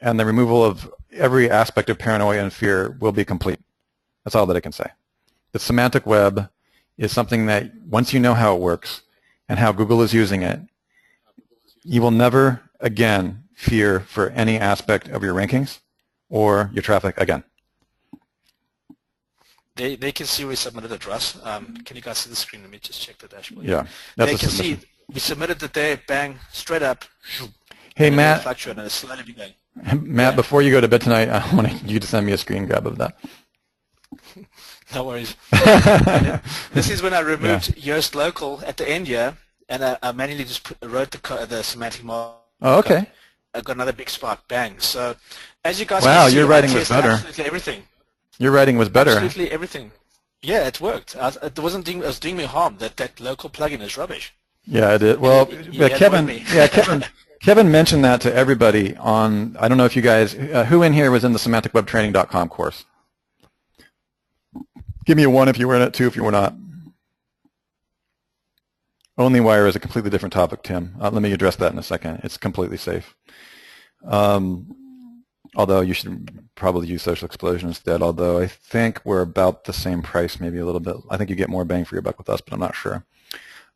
and the removal of every aspect of paranoia and fear will be complete. That's all that I can say. The semantic web is something that once you know how it works and how Google is using it, you will never again fear for any aspect of your rankings or your traffic again. They can see we submitted it, Russ. Can you guys see the screen? Let me just check the dashboard. Yeah, that's they a can submission. see we submitted it there, bang, straight up. Hey, and Matt. Fluctuate and it's slowly be going. Matt, before you go to bed tonight, I want you to send me a screen grab of that. No worries. This is when I removed Yoast Local at the end here, and I manually just wrote the semantic markup. Oh, okay. I got another big spot, bang. So, as you guys Wow, can see, your I writing was tested better. absolutely everything. Your writing was better. Absolutely everything. Yeah, it worked. It wasn't doing. It was doing me harm. That local plugin is rubbish. Yeah, it did. Well, Kevin mentioned that to everybody on. I don't know if you guys, who in here was in the semanticwebtraining.com course? Give me a 1 if you were in it, 2 if you were not. OnlyWire is a completely different topic, Tim. Let me address that in a second. It's completely safe. Although you should probably use Social Explosion instead, although I think we're about the same price, maybe a little bit. I think you get more bang for your buck with us, but I'm not sure.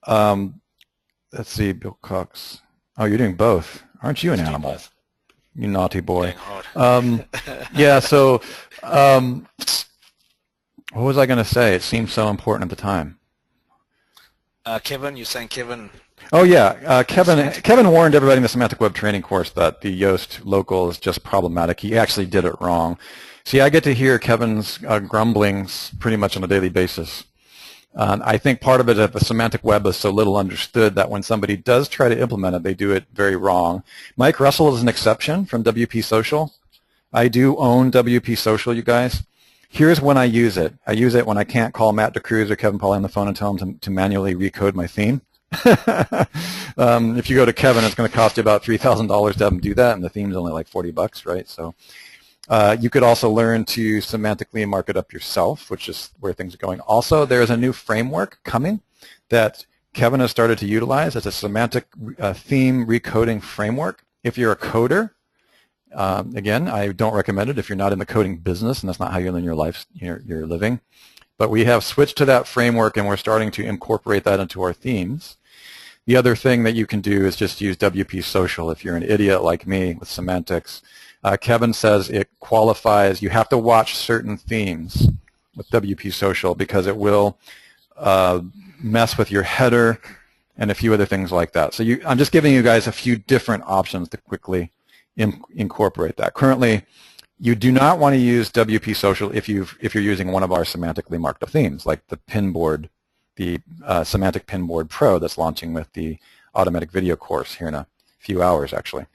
Let's see, Bill Cox. Oh, you're doing both. Aren't you an animal? You naughty boy. Yeah, so what was I going to say? It seemed so important at the time. Kevin, you're saying Kevin? Oh yeah, Kevin warned everybody in the Semantic Web Training course that the Yoast local is just problematic. He actually did it wrong. See, I get to hear Kevin's grumblings pretty much on a daily basis. I think part of it is that the semantic web is so little understood that when somebody does try to implement it, they do it very wrong. Mike Russell is an exception from WP Social. I do own WP Social, you guys. Here's when I use it. I use it when I can't call Matt DeCruz or Kevin Pauly on the phone and tell them to manually recode my theme. If you go to Kevin, it's going to cost you about $3,000 to have him do that, and the theme's only like $40, right? So you could also learn to semantically mark it up yourself, which is where things are going. Also, there's a new framework coming that Kevin has started to utilize. It's a semantic theme recoding framework. If you're a coder, again, I don't recommend it if you're not in the coding business, and that's not how you live your life, you're living. But we have switched to that framework, and we're starting to incorporate that into our themes. The other thing that you can do is just use WP Social if you're an idiot like me with semantics. Kevin says it qualifies. You have to watch certain themes with WP Social because it will mess with your header and a few other things like that. So I'm just giving you guys a few different options to quickly incorporate that. Currently, you do not want to use WP Social if you're using one of our semantically marked up themes, like the Pinboard, the Semantic Pinboard Pro that's launching with the automatic video course here in a few hours, actually.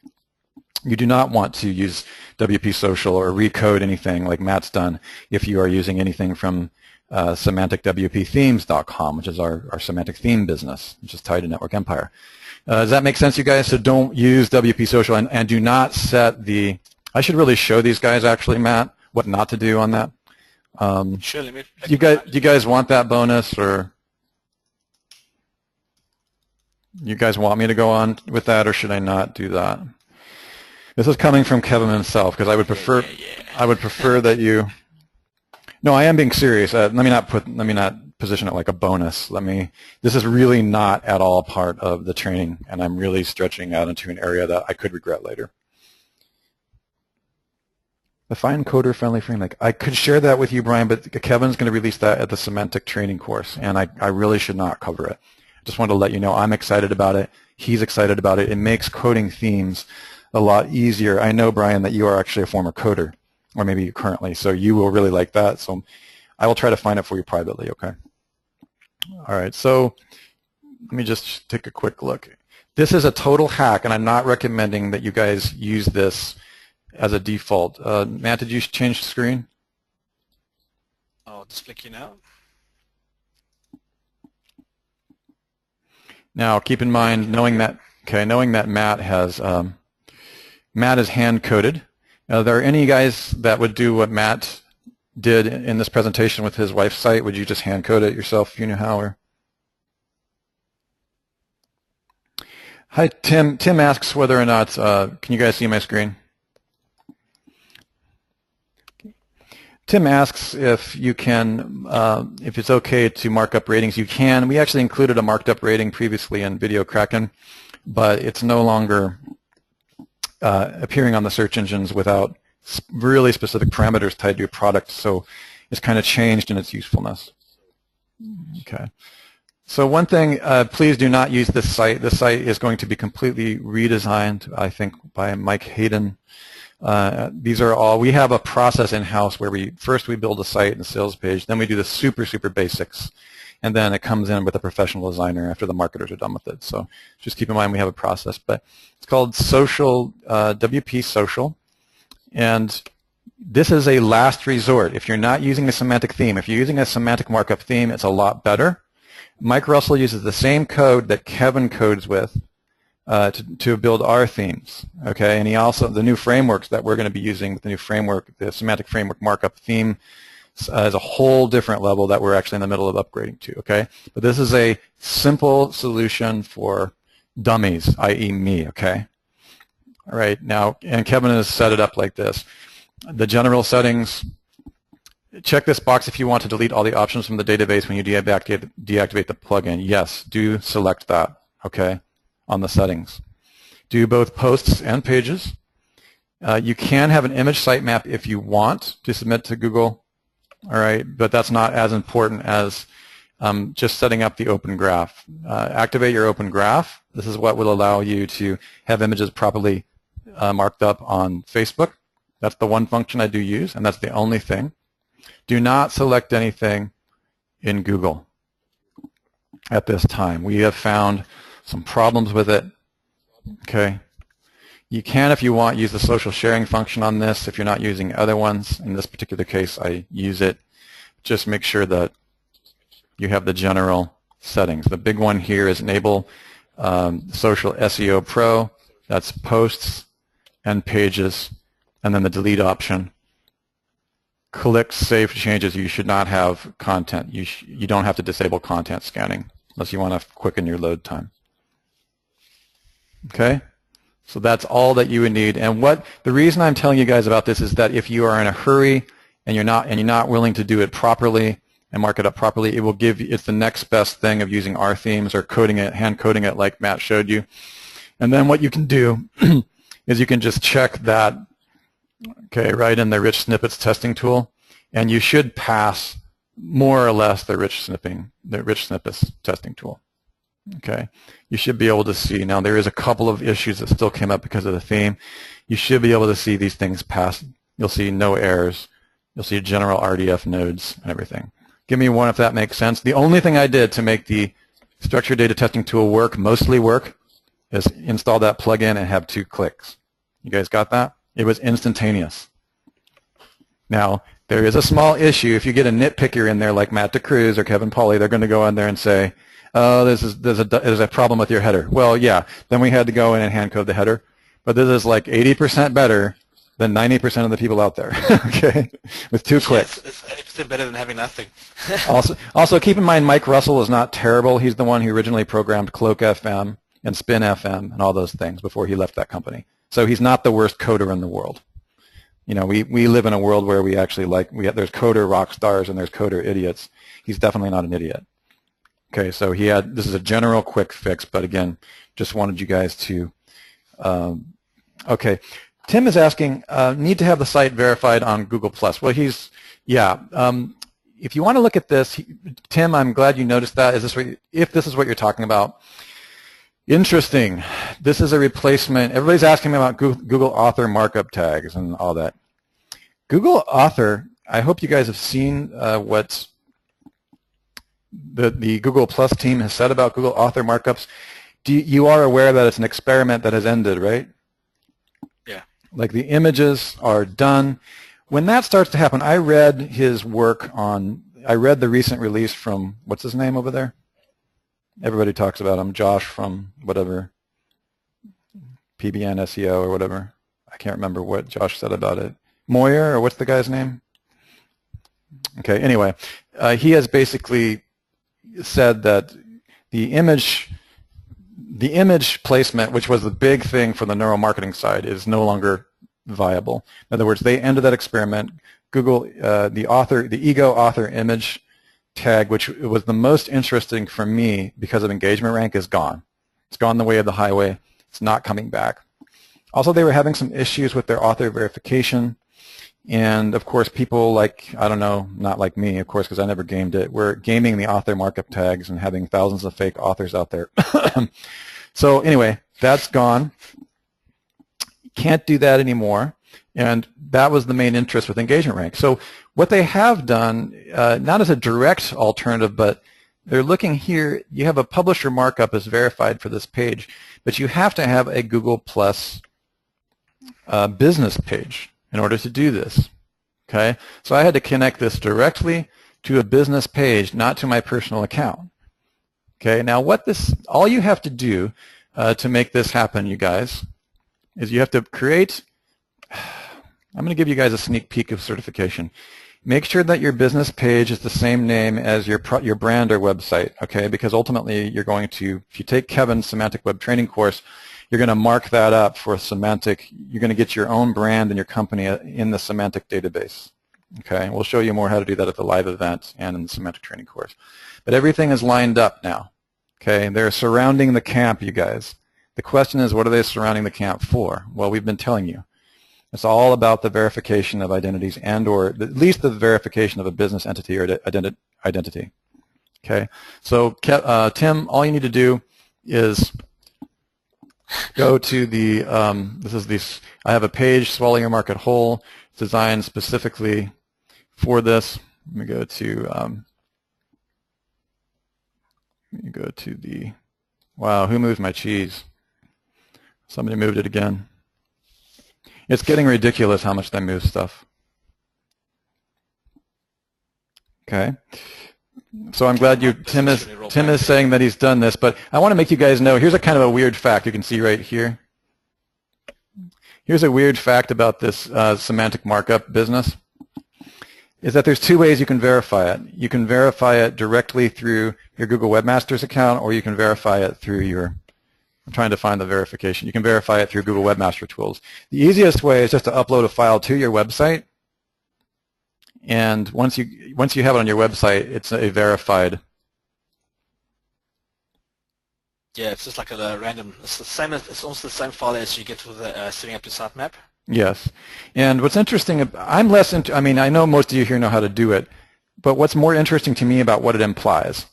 You do not want to use WP Social or recode anything like Matt's done if you are using anything from semanticwpthemes.com, which is our semantic theme business, which is tied to Network Empire. Does that make sense, you guys? So don't use WP Social and do not set the... I should really show these guys, actually, Matt, what not to do on that. Sure, let me... Do you guys want that bonus, or... You guys want me to go on with that, or should I not do that? This is coming from Kevin himself, because I would prefer I would prefer that you. No, I am being serious. Let me not position it like a bonus. This is really not at all part of the training, and I'm really stretching out into an area that I could regret later. Define coder-friendly framework. I could share that with you, Brian, but Kevin's going to release that at the semantic training course, and I really should not cover it. Just wanted to let you know I'm excited about it. He's excited about it. It makes coding themes a lot easier. I know, Brian, that you are actually a former coder, or maybe you currently, so you will really like that. So I will try to find it for you privately, okay? All right, so let me just take a quick look. This is a total hack, and I'm not recommending that you guys use this as a default. Matt, did you change the screen? I'll just flick you now. Now, keep in mind, knowing that Matt is hand-coded. Are there any guys that would do what Matt did in this presentation with his wife's site? Would you just hand-code it yourself if you knew how? Or? Hi, Tim. Tim asks whether or not, can you guys see my screen? Tim asks if you can, if it's okay to mark up ratings. You can. We actually included a marked up rating previously in Video Kraken, but it's no longer appearing on the search engines without really specific parameters tied to your product, so it's kind of changed in its usefulness. Okay. So one thing, please do not use this site. This site is going to be completely redesigned, I think, by Mike Hayden. These are all, we have a process in-house where first we build a site and sales page, then we do the super basics, and then it comes in with a professional designer after the marketers are done with it. So just keep in mind we have a process, but it's called Social, WP Social, and this is a last resort. If you're not using a semantic theme, if you're using a semantic markup theme, it's a lot better. Mike Russell uses the same code that Kevin codes with to build our themes, okay? And he also, the new frameworks that we're going to be using with the new framework, the semantic framework markup theme, is a whole different level that we're actually in the middle of upgrading to, okay? But this is a simple solution for dummies, i.e. me, okay? All right, now, and Kevin has set it up like this. The general settings, check this box if you want to delete all the options from the database when you deactivate the plugin. Yes, do select that, okay? On the settings. Do both posts and pages. You can have an image sitemap if you want to submit to Google, all right, but that's not as important as just setting up the open graph. Activate your open graph. This is what will allow you to have images properly marked up on Facebook. That's the one function I do use, and that's the only thing. Do not select anything in Google at this time. We have found some problems with it, okay? You can, if you want, use the social sharing function on this if you're not using other ones. In this particular case, I use it. Just make sure that you have the general settings. The big one here is enable social SEO Pro. That's posts and pages, and then the delete option. Click Save Changes. You should not have content. You don't have to disable content scanning unless you want to quicken your load time. Okay, so that's all that you would need. And the reason I'm telling you guys about this is that if you are in a hurry and you're not willing to do it properly and mark it up properly, it's the next best thing of using our themes or coding it, hand coding it like Matt showed you. And then what you can do is you can just check that, okay, right in the rich snippets testing tool, and you should pass more or less the rich snippets testing tool. Okay, you should be able to see. Now there is a couple of issues that still came up because of the theme. You should be able to see these things pass. You'll see no errors. You'll see general RDF nodes and everything. Give me one if that makes sense. The only thing I did to make the structured data testing tool mostly work, is install that plugin and have 2 clicks. You guys got that? It was instantaneous. Now, there is a small issue. If you get a nitpicker in there like Matt DeCruz or Kevin Pauly, they're going to go in there and say, oh, there's a problem with your header. Well, yeah, then we had to go in and hand code the header. But this is like 80% better than 90% of the people out there, okay, with 2 clicks. It's 80% better than having nothing. Also, keep in mind Mike Russell is not terrible. He's the one who originally programmed Cloak FM and Spin FM and all those things before he left that company. So he's not the worst coder in the world. You know, we live in a world where we actually there's coder rock stars and there's coder idiots. He's definitely not an idiot. Okay, so this is a general quick fix, but again, just wanted you guys to, okay. Tim is asking, need to have the site verified on Google+. Well, yeah. If you want to look at this, Tim, I'm glad you noticed that. If this is what you're talking about, interesting. This is a replacement. Everybody's asking me about Google Author markup tags and all that. Google Author, I hope you guys have seen what the Google Plus team has said about Google Author markups. You are aware that it's an experiment that has ended, right? Yeah. Like the images are done. When that starts to happen, I read his work I read the recent release from, what's his name over there? Everybody talks about him, Josh from whatever, PBN SEO or whatever. I can't remember what Josh said about it. Moyer, or what's the guy's name? Okay, anyway, he has basically said that the image placement, which was the big thing for the neuromarketing side, is no longer viable. In other words, they ended that experiment. Google, the ego author image tag, which was the most interesting for me because of engagement rank, is gone. It's gone the way of the highway. It's not coming back. Also, they were having some issues with their author verification. And of course, people like, I don't know, not like me, of course, because I never gamed it, were gaming the author markup tags and having thousands of fake authors out there. So anyway, that's gone. Can't do that anymore. And that was the main interest with engagement rank. So what they have done, not as a direct alternative, but they're looking here, you have a publisher markup is verified for this page, but you have to have a Google Plus business page in order to do this. Okay, so I had to connect this directly to a business page, not to my personal account. Okay, now all you have to do to make this happen, you guys, is you have to create, I'm going to give you guys a sneak peek of certification. Make sure that your business page is the same name as your brand or website, okay, because ultimately you're going to, if you take Kevin's Semantic Web Training course, you're going to mark that up for semantic. You're going to get your own brand and your company in the semantic database. Okay, we'll show you more how to do that at the live event and in the semantic training course. But everything is lined up now. Okay, they're surrounding the camp, you guys. The question is, what are they surrounding the camp for? Well, we've been telling you. It's all about the verification of identities and/or at least the verification of a business entity or identity. Okay, so Tim, all you need to do is go to the, I have a page, Swallow Your Market Whole, designed specifically for this. Let me go to the, wow, who moved my cheese? Somebody moved it again. It's getting ridiculous how much they move stuff. Okay. So I'm glad Tim is saying that he's done this, but I want to make you guys know, here's a kind of a weird fact you can see right here. Here's a weird fact about this semantic markup business, is that there's two ways you can verify it. You can verify it directly through your Google Webmasters account, or you can verify it through I'm trying to find the verification. You can verify it through Google Webmaster Tools. The easiest way is just to upload a file to your website, and once you have it on your website, it's a verified. Yeah, it's just like a random. It's almost the same file as you get with setting up your sitemap. Yes, and what's interesting, I'm less into. I mean, I know most of you here know how to do it, but what's more interesting to me about what it implies.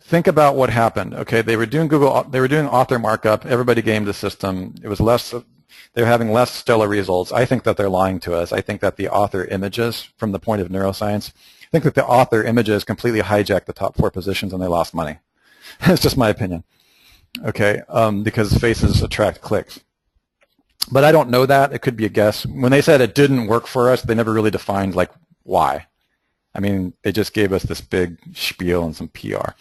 Think about what happened. Okay, they were doing author markup. Everybody gamed the system. It was less. They're having less stellar results. I think that they're lying to us. I think that the author images, from the point of neuroscience, I think that the author images completely hijacked the top 4 positions and they lost money. It's just my opinion. Okay, because faces attract clicks. But I don't know that. It could be a guess. When they said it didn't work for us, they never really defined like why. I mean, they just gave us this big spiel and some PR.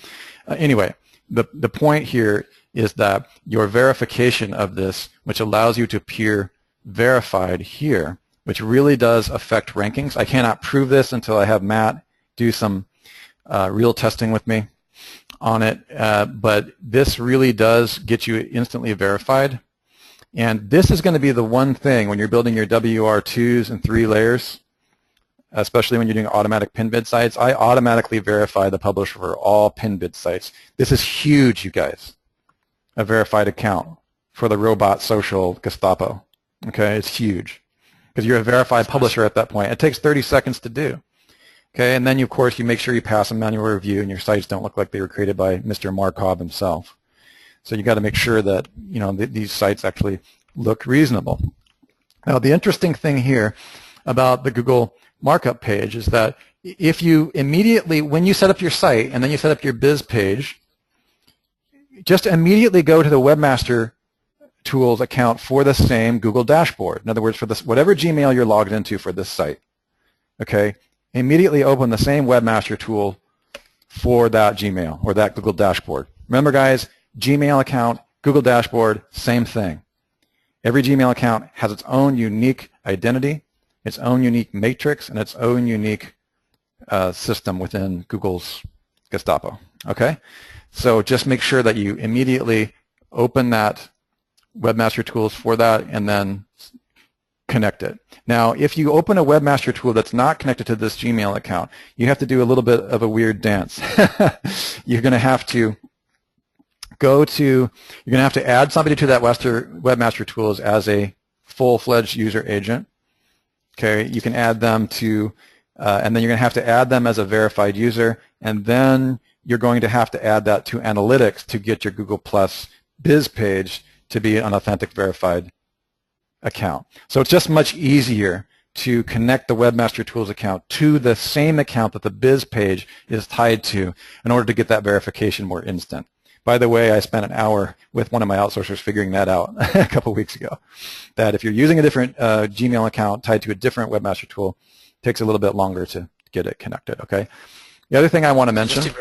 Anyway, the point here is that your verification of this, which allows you to appear verified here, which really does affect rankings. I cannot prove this until I have Matt do some real testing with me on it, but this really does get you instantly verified. And this is going to be the one thing when you're building your WR2s and 3 layers, especially when you're doing automatic pin bid sites. I automatically verify the publisher for all pin bid sites. This is huge, you guys. A verified account for the robot social Gestapo. Okay, it's huge because you're a verified publisher at that point. It takes 30 seconds to do. Okay, and then of course you make sure you pass a manual review and your sites don't look like they were created by Mr. Markov himself. So you got to make sure that these sites actually look reasonable. Now the interesting thing here about the Google markup page is that if you immediately, when you set up your site and then you set up your biz page, just immediately go to the Webmaster Tools account for the same Google dashboard. In other words, for this, whatever Gmail you're logged into for this site, okay, immediately open the same Webmaster tool for that Gmail or that Google dashboard. Remember, guys, Gmail account, Google dashboard, same thing. Every Gmail account has its own unique identity, its own unique matrix, and its own unique system within Google's Gestapo. Okay, so just make sure that you immediately open that Webmaster Tools for that and then connect it. Now, if you open a Webmaster tool that's not connected to this Gmail account, you have to do a little bit of a weird dance. You're going to have to add somebody to that Webmaster Tools as a full-fledged user agent. Okay, you can add them to, and then you're going to have to add them as a verified user, and then you're going to have to add that to analytics to get your Google Plus biz page to be an authentic verified account. So it's just much easier to connect the Webmaster Tools account to the same account that the biz page is tied to in order to get that verification more instant. By the way, I spent an hour with one of my outsourcers figuring that out a couple weeks ago, that if you're using a different Gmail account tied to a different Webmaster tool, it takes a little bit longer to get it connected, okay? The other thing I want to mention... Just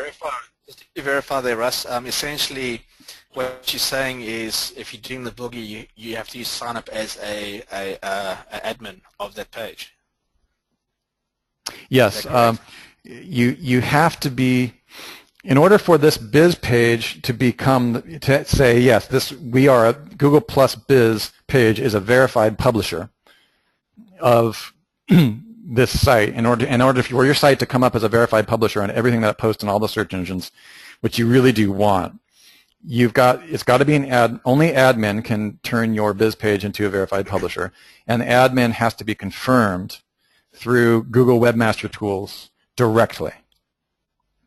to verify there, Russ, essentially what you're saying is if you're doing the boogie, you have to sign up as a admin of that page. Yes, you have to be, in order for this biz page to say, yes, we are a Google Plus Biz page is a verified publisher of this site. In order for your site to come up as a verified publisher on everything that it posts on all the search engines, which you really do want, it's got to be only admin can turn your biz page into a verified publisher, and the admin has to be confirmed through Google Webmaster Tools directly.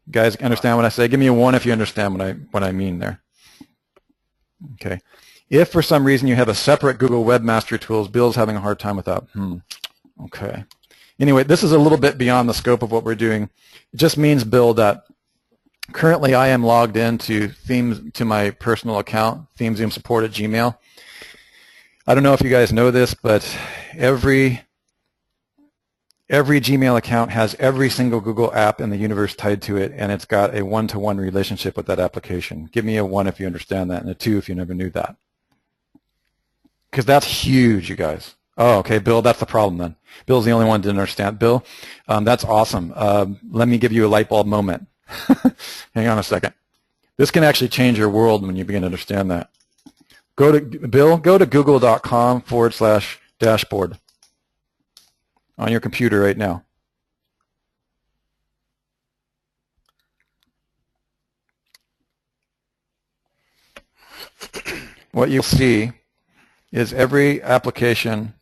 You guys understand what I say? Give me a 1 if you understand what I mean there. Okay. If for some reason you have a separate Google Webmaster Tools, Bill's having a hard time with that. Okay. Anyway, this is a little bit beyond the scope of what we're doing. It just means, Bill, that currently I am logged into my personal account, themezoomsupport@gmail. I don't know if you guys know this, but every Gmail account has every single Google app in the universe tied to it, and it's got a one-to-one relationship with that application. Give me a 1 if you understand that, and a 2 if you never knew that. Because that's huge, you guys. Oh, okay, Bill, that's the problem then. Bill's the only one that didn't understand. Bill, that's awesome. Let me give you a light bulb moment. Hang on a second. This can actually change your world when you begin to understand that. Go to google.com/dashboard on your computer right now. What you'll see is every application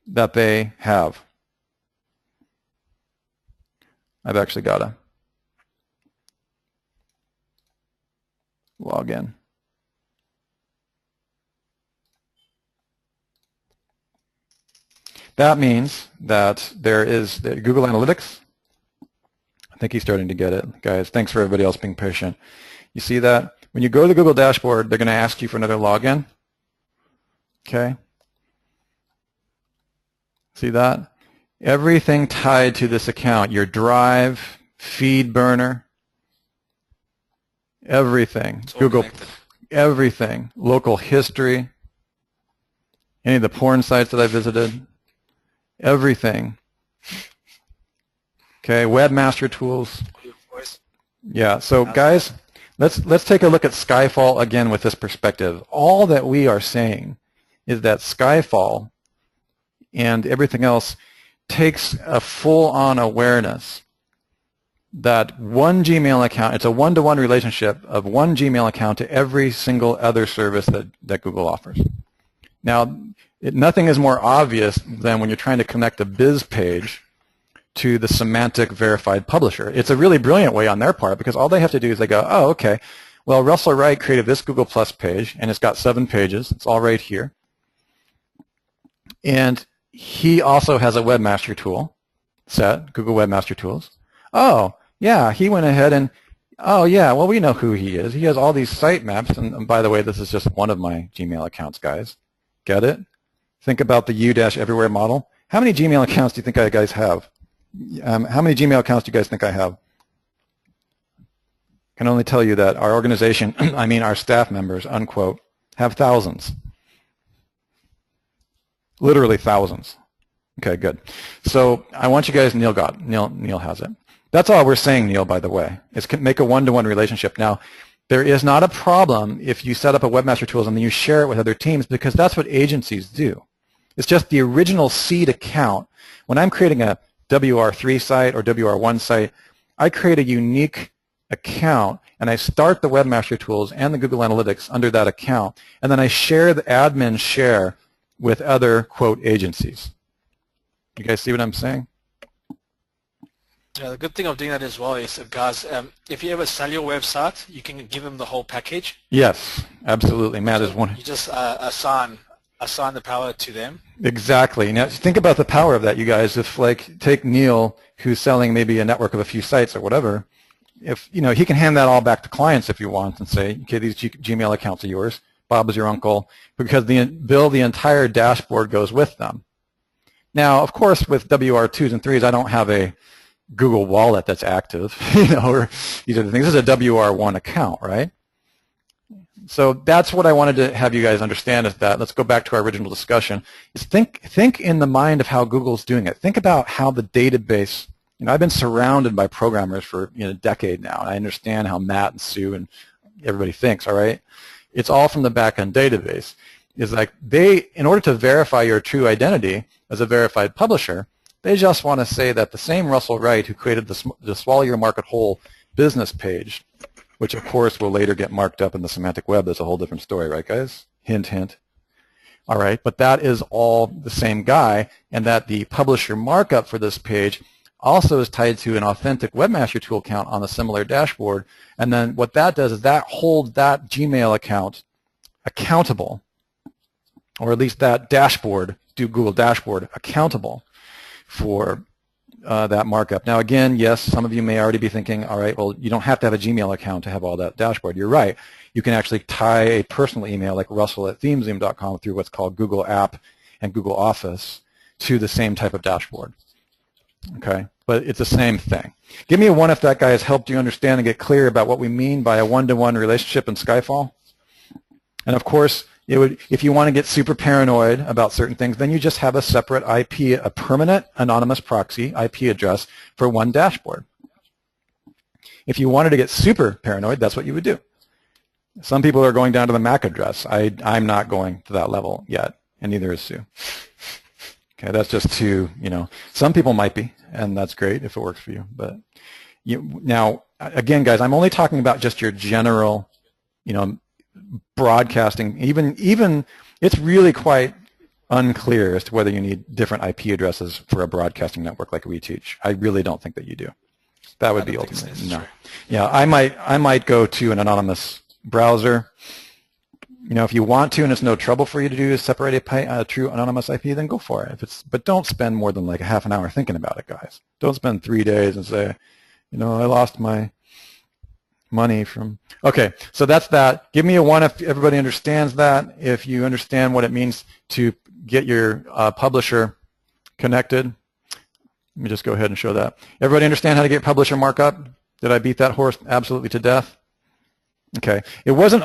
that they have. I've actually got to log in. That means that there is the Google Analytics. I think he's starting to get it, guys. Thanks for everybody else being patient. You see that? When you go to the Google dashboard, they're going to ask you for another login. Okay? See that? Everything tied to this account, your Drive, Feed Burner, everything, Google, everything, local history, any of the porn sites that I visited, everything. Okay, Webmaster Tools. Yeah, so guys, let's take a look at Skyfall again with this perspective. All that we are saying is that Skyfall and everything else takes a full-on awareness that one Gmail account, it's a one-to-one relationship of one Gmail account to every single other service that Google offers. Now, nothing is more obvious than when you're trying to connect a biz page to the semantic verified publisher. It's a really brilliant way on their part because all they have to do is they go, oh, okay, well, Russell Wright created this Google Plus page, and it's got 7 pages. It's all right here. And he also has a webmaster tool set, Google Webmaster Tools. Oh, yeah, he went ahead and, oh, yeah, well, we know who he is. He has all these sitemaps, and by the way, this is just one of my Gmail accounts, guys. Get it? Think about the U-everywhere model. How many Gmail accounts do you think I guys have? How many Gmail accounts do you guys think I have? I can only tell you that our organization, I mean our staff members, unquote, have thousands. Literally thousands. Okay, good. So I want you guys, Neil has it. That's all we're saying, Neil, by the way, is make a one-to-one relationship. Now, there is not a problem if you set up a Webmaster Tools and then you share it with other teams because that's what agencies do. It's just the original seed account. When I'm creating a WR3 site or WR1 site, I create a unique account and I start the Webmaster Tools and the Google Analytics under that account, and then I share the admin share with other, quote, agencies. You guys see what I'm saying? Yeah, the good thing of doing that as well is, guys, if you ever sell your website, you can give them the whole package. Yes, absolutely. Matt is one. You just assign the power to them. Exactly. Now, think about the power of that, you guys. If, like, take Neil, who's selling maybe a network of a few sites or whatever, if, you know, he can hand that all back to clients if you want and say, okay, these Gmail accounts are yours. Bob is your uncle, because Bill, the entire dashboard goes with them. Now, of course, with WR2s and 3s, I don't have a Google Wallet that's active, you know, or these other things. This is a WR1 account, right? So that's what I wanted to have you guys understand is that, let's go back to our original discussion, is think in the mind of how Google's doing it. Think about how the database, you know, I've been surrounded by programmers for, you know, a decade now, and I understand how Matt and Sue and everybody thinks, all right? It's all from the back-end database. It's like in order to verify your true identity as a verified publisher, they just want to say that the same Russell Wright who created the Swallow Your Market Whole business page, which of course will later get marked up in the semantic web, that's a whole different story, right, guys? Hint, hint. All right, but that is all the same guy, and that the publisher markup for this page also is tied to an authentic Webmaster Tool account on a similar dashboard. And then what that does is that holds that Gmail account accountable, or at least that dashboard, Google dashboard, accountable for that markup. Now again, yes, some of you may already be thinking, all right, well, you don't have to have a Gmail account to have all that dashboard. You're right. You can actually tie a personal email like russell@themezoom.com through what's called Google App and Google Office to the same type of dashboard. Okay, but it's the same thing. Give me a 1 if that guy has helped you understand and get clear about what we mean by a one-to-one relationship in Skyfall. And of course, if you want to get super paranoid about certain things, then you just have a separate IP, a permanent anonymous proxy IP address for one dashboard. If you wanted to get super paranoid, that's what you would do. Some people are going down to the MAC address. I'm not going to that level yet, and neither is Sue. Okay, that's just too, you know, some people might be, and that's great if it works for you. But now, again, guys, I'm only talking about just your general, you know, broadcasting. Even it's really quite unclear as to whether you need different IP addresses for a broadcasting network like we teach. I really don't think that you do. That would be ultimately no. Yeah, I might go to an anonymous browser. You know, if you want to and it's no trouble for you to do is separate a true anonymous IP, then go for it. But don't spend more than like a half an hour thinking about it, guys. Don't spend 3 days and say, you know, I lost my money from. Okay, so that's that. Give me a 1 if everybody understands that. If you understand what it means to get your publisher connected. Let me just go ahead and show that. Everybody understand how to get publisher markup? Did I beat that horse absolutely to death? Okay. It was not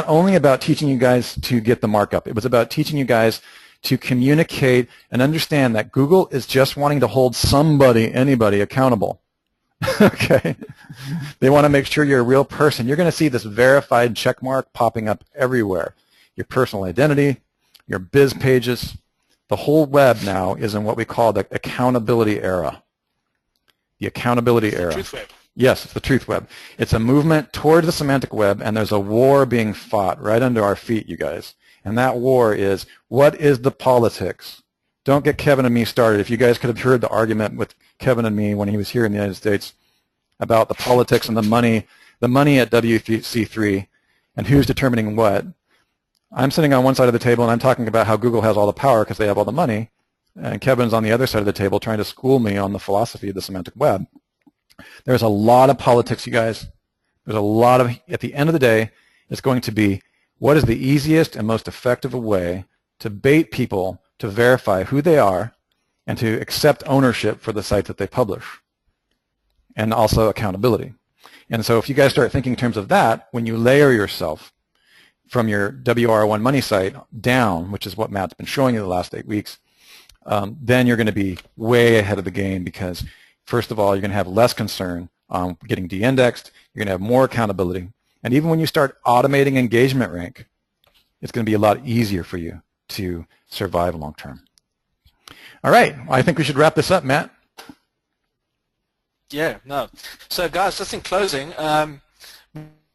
only about teaching you guys to get the markup. It was about teaching you guys to communicate and understand that Google is just wanting to hold anybody accountable. Okay. They want to make sure you're a real person. You're going to see this verified check mark popping up everywhere. Your personal identity, your biz pages. The whole web now is in what we call the accountability era. The accountability era. Truth web. Yes, it's the truth web. It's a movement toward the semantic web, and there's a war being fought right under our feet, you guys. And that war is, what is the politics? Don't get Kevin and me started. If you guys could have heard the argument with Kevin and me when he was here in the United States about the politics and the money at WC3 and who's determining what. I'm sitting on one side of the table and I'm talking about how Google has all the power because they have all the money, and Kevin's on the other side of the table trying to school me on the philosophy of the semantic web. There's a lot of politics, you guys. There's a lot of, at the end of the day, it's going to be what is the easiest and most effective way to bait people to verify who they are and to accept ownership for the site that they publish, and also accountability. And so if you guys start thinking in terms of that, when you layer yourself from your WR1 money site down, which is what Matt's been showing you the last 8 weeks, then you're going to be way ahead of the game because, first of all, you're going to have less concern on getting de-indexed, you're going to have more accountability, and even when you start automating engagement rank, it's going to be a lot easier for you to survive long term. All right, I think we should wrap this up, Matt. Yeah, no. So guys, just in closing,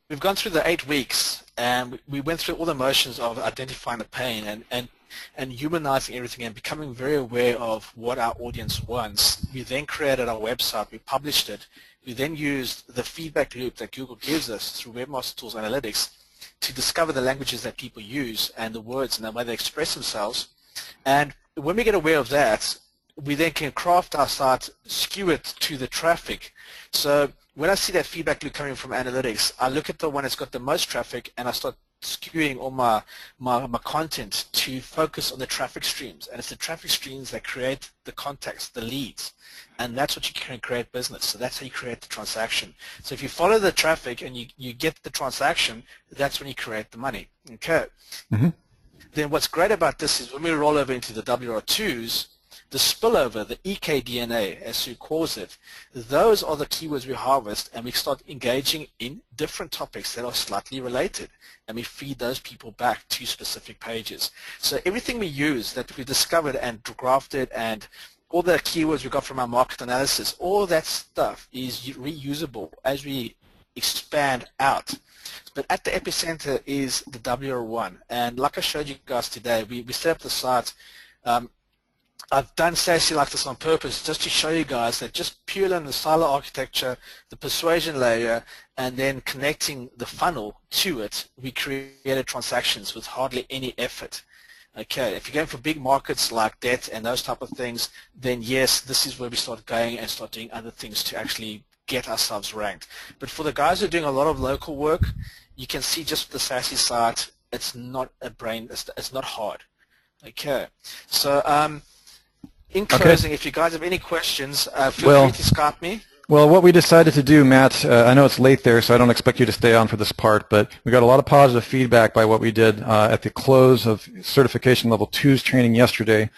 we've gone through the 8 weeks and we went through all the motions of identifying the pain and humanizing everything and becoming very aware of what our audience wants. We then created our website, we published it, we then used the feedback loop that Google gives us through Webmaster Tools Analytics to discover the languages that people use and the words and the way they express themselves. And when we get aware of that, we then can craft our site, skew it to the traffic. So when I see that feedback loop coming from analytics, I look at the one that's got the most traffic and I start skewing all my content to focus on the traffic streams. And it's the traffic streams that create the contacts, the leads. And that's what you can create business. So that's how you create the transaction. So if you follow the traffic and you get the transaction, that's when you create the money. Okay. Mm-hmm. Then what's great about this is when we roll over into the WR2s, the spillover, the EKDNA, as Sue calls it, those are the keywords we harvest, and we start engaging in different topics that are slightly related, and we feed those people back to specific pages. So everything we use that we discovered and grafted and all the keywords we got from our market analysis, all that stuff is reusable as we expand out. But at the epicenter is the WR1, and like I showed you guys today, we set up the site. I've done SASE like this on purpose just to show you guys that just purely on the silo architecture, the persuasion layer, and then connecting the funnel to it, we created transactions with hardly any effort. Okay, if you're going for big markets like debt and those type of things, then yes, this is where we start going and start doing other things to actually get ourselves ranked. But for the guys who are doing a lot of local work, you can see just the SASE site, it's not it's not hard. Okay, so in closing, if you guys have any questions, feel free to Skype me. Well, what we decided to do, Matt, I know it's late there, so I don't expect you to stay on for this part, but we got a lot of positive feedback by what we did at the close of Certification Level 2's training yesterday,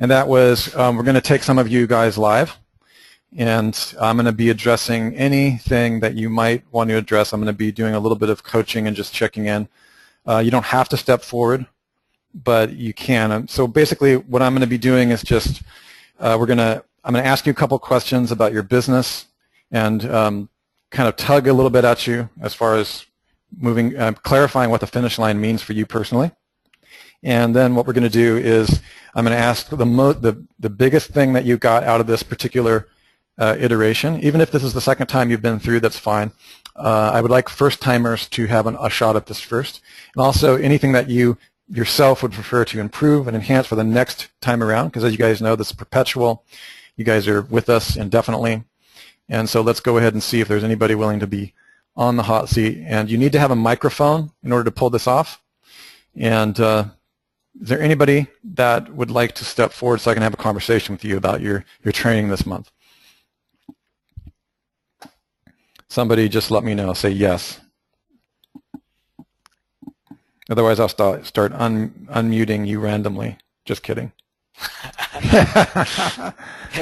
and that was we're going to take some of you guys live, and I'm going to be addressing anything that you might want to address. I'm going to be doing a little bit of coaching and just checking in. You don't have to step forward, but you can. So basically what I'm going to be doing is just I'm going to ask you a couple questions about your business and kind of tug a little bit at you as far as moving, clarifying what the finish line means for you personally. And then what we're going to do is I'm going to ask the biggest thing that you got out of this particular iteration. Even if this is the second time you've been through, that's fine. I would like first-timers to have a shot at this first. And also anything that you yourself would prefer to improve and enhance for the next time around, because as you guys know, this is perpetual. You guys are with us indefinitely. And so let's go ahead and see if there's anybody willing to be on the hot seat. And you need to have a microphone in order to pull this off. And is there anybody that would like to step forward so I can have a conversation with you about your training this month? Somebody just let me know. Say yes. Otherwise, I'll start unmuting you randomly. Just kidding. Yeah,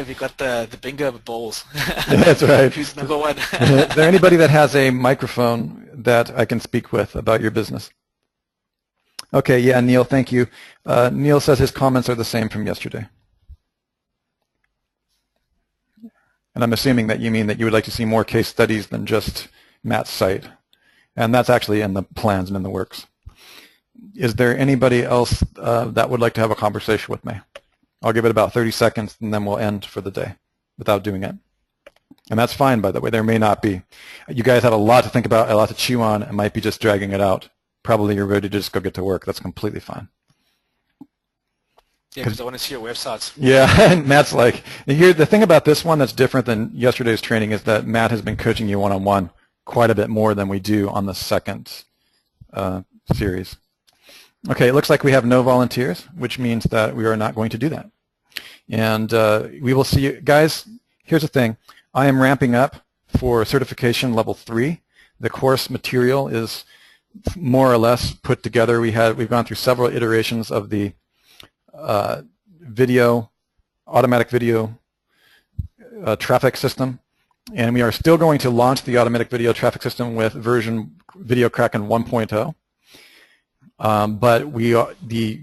we got the bingo balls. That's right. Who's number one? Is there anybody that has a microphone that I can speak with about your business? Okay, yeah, Neil, thank you. Neil says his comments are the same from yesterday. And I'm assuming that you mean that you would like to see more case studies than just Matt's site. And that's actually in the plans and in the works. Is there anybody else that would like to have a conversation with me? I'll give it about 30 seconds and then we'll end for the day without doing it. And that's fine, by the way. There may not be. You guys have a lot to think about, a lot to chew on. It might be just dragging it out. Probably you're ready to just go get to work. That's completely fine. Yeah, because I want to see your websites. Yeah, and Matt's like, here, the thing about this one that's different than yesterday's training is that Matt has been coaching you one-on-one quite a bit more than we do on the second series. Okay, it looks like we have no volunteers, which means that we are not going to do that. And we will see you. Guys, here's the thing. I am ramping up for certification level 3. The course material is more or less put together. We've gone through several iterations of the automatic video traffic system, and we are still going to launch the automatic video traffic system with version Video Kraken 1.0. But the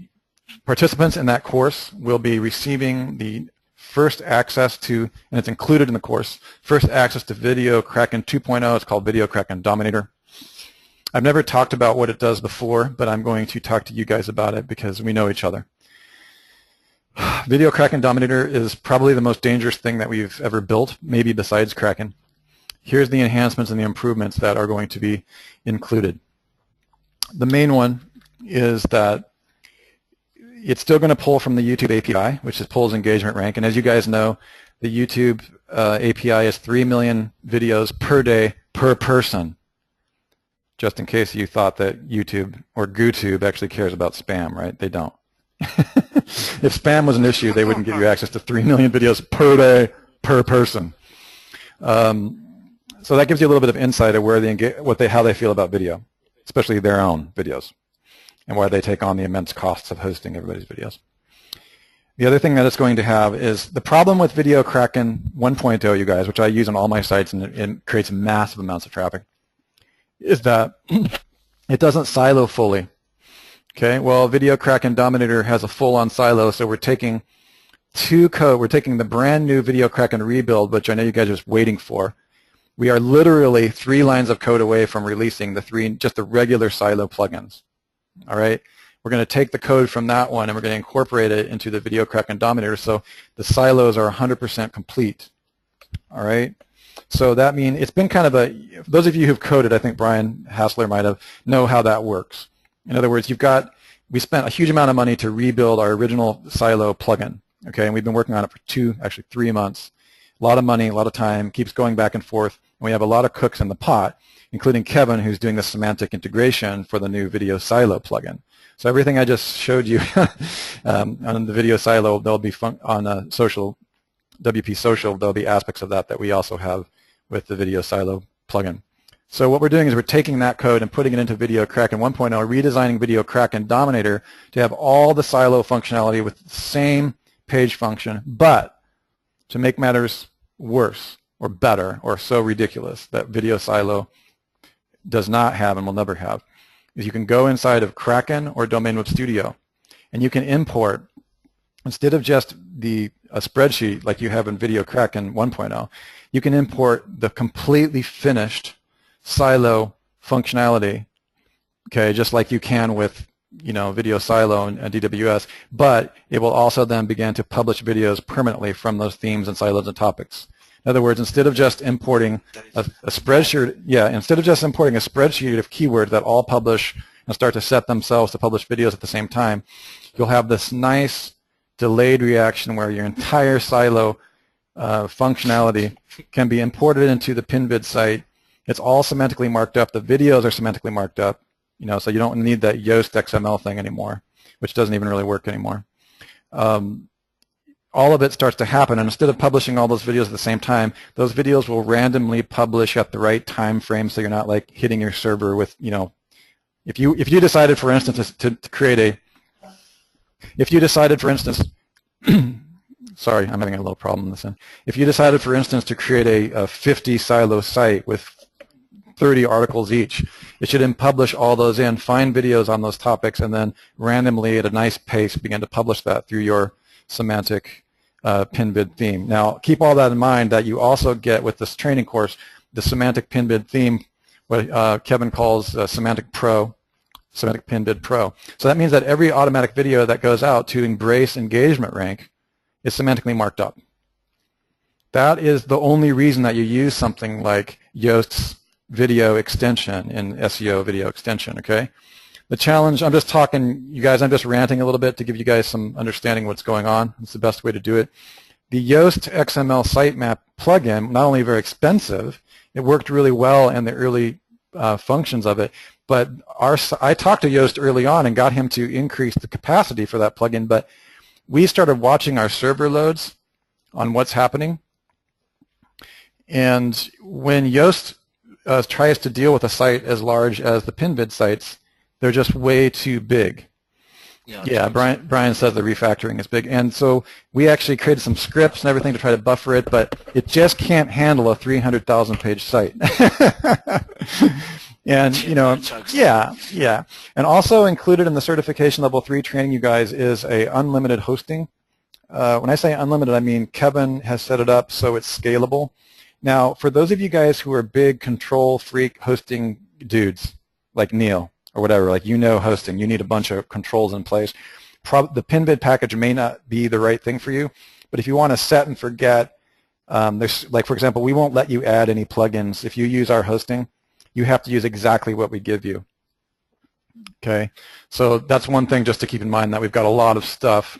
participants in that course will be receiving the first access to, and it's included in the course, first access to Video Kraken 2.0. It's called Video Kraken Dominator. I've never talked about what it does before, but I'm going to talk to you guys about it because we know each other. Video Kraken Dominator is probably the most dangerous thing that we've ever built, maybe besides Kraken. Here's the enhancements and the improvements that are going to be included. The main one is that it's still going to pull from the YouTube API, which is pulls engagement rank. And as you guys know, the YouTube API is 3 million videos per day per person. Just in case you thought that YouTube or GooTube actually cares about spam, right? They don't. If spam was an issue, they wouldn't give you access to 3 million videos per day per person. So that gives you a little bit of insight of where how they feel about video, especially their own videos, and why they take on the immense costs of hosting everybody's videos. The other thing that it's going to have is the problem with Video Kraken 1.0, you guys, which I use on all my sites and it creates massive amounts of traffic, is that it doesn't silo fully. Okay, well, Video Kraken Dominator has a full-on silo, so we're taking we're taking the brand new Video Kraken rebuild, which I know you guys are just waiting for. We are literally 3 lines of code away from releasing just the regular silo plugins. All right, we're going to take the code from that one and we're going to incorporate it into the Video Kraken Dominator, so the silos are 100% complete. All right, so that means it's been kind of for those of you who've coded, I think Brian Hassler might know how that works. In other words, we spent a huge amount of money to rebuild our original silo plugin, okay, and we've been working on it for actually 3 months. A lot of money, a lot of time, keeps going back and forth, and we have a lot of cooks in the pot, including Kevin, who's doing the semantic integration for the new video silo plugin. So everything I just showed you on the video silo, there'll be on WP Social, there'll be aspects of that we also have with the video silo plugin. So what we're doing is we're taking that code and putting it into Video Kraken 1.0, redesigning Video Kraken Dominator to have all the silo functionality with the same page function, but to make matters worse or better or so ridiculous that video silo does not have and will never have, is you can go inside of Kraken or Domain Web Studio and you can import, instead of just a spreadsheet like you have in Video Kraken 1.0, you can import the completely finished silo functionality, okay, just like you can with Video Silo and DWS, but it will also then begin to publish videos permanently from those themes and silos and topics. In other words, instead of just importing a spreadsheet, instead of just importing a spreadsheet of keywords that all publish and start to set themselves to publish videos at the same time, you'll have this nice delayed reaction where your entire silo functionality can be imported into the PinVid site. It's all semantically marked up. The videos are semantically marked up, so you don't need that Yoast XML thing anymore, which doesn't even really work anymore. All of it starts to happen, and instead of publishing all those videos at the same time, those videos will randomly publish at the right time frame, so you're not like hitting your server with, if you decided, for instance, to create sorry, I'm having a little problem with this end. If you decided, for instance, to create a 50 silo site with 30 articles each, it should then publish all those in, find videos on those topics, and then randomly at a nice pace begin to publish that through your semantic PinVid theme. Now, keep all that in mind, that you also get with this training course the semantic PinVid theme, what Kevin calls Semantic Pro. Semantic Pin Bid Pro. So that means that every automatic video that goes out to embrace engagement rank is semantically marked up. That is the only reason that you use something like Yoast's video extension in SEO video extension, okay? The challenge, I'm just talking, you guys, I'm just ranting a little bit to give you guys some understanding what's going on. It's the best way to do it. The Yoast XML sitemap plugin, not only very expensive, it worked really well in the early functions of it, but I talked to Yoast early on and got him to increase the capacity for that plugin, but we started watching our server loads on what's happening, and when Yoast tries to deal with a site as large as the PinVid sites, they're just way too big. Yeah, Brian says the refactoring is big, and so we actually created some scripts and everything to try to buffer it, but it just can't handle a 300,000 page site. And you know, yeah. And also included in the certification level 3 training, you guys, is a unlimited hosting. When I say unlimited, I mean Kevin has set it up so it's scalable. Now, for those of you guys who are big control freak hosting dudes, like Neil or whatever, like hosting, you need a bunch of controls in place. The PinVid package may not be the right thing for you, but if you want to set and forget, there's, like, for example, we won't let you add any plugins. If you use our hosting, you have to use exactly what we give you. Okay, so that's one thing just to keep in mind, that we've got a lot of stuff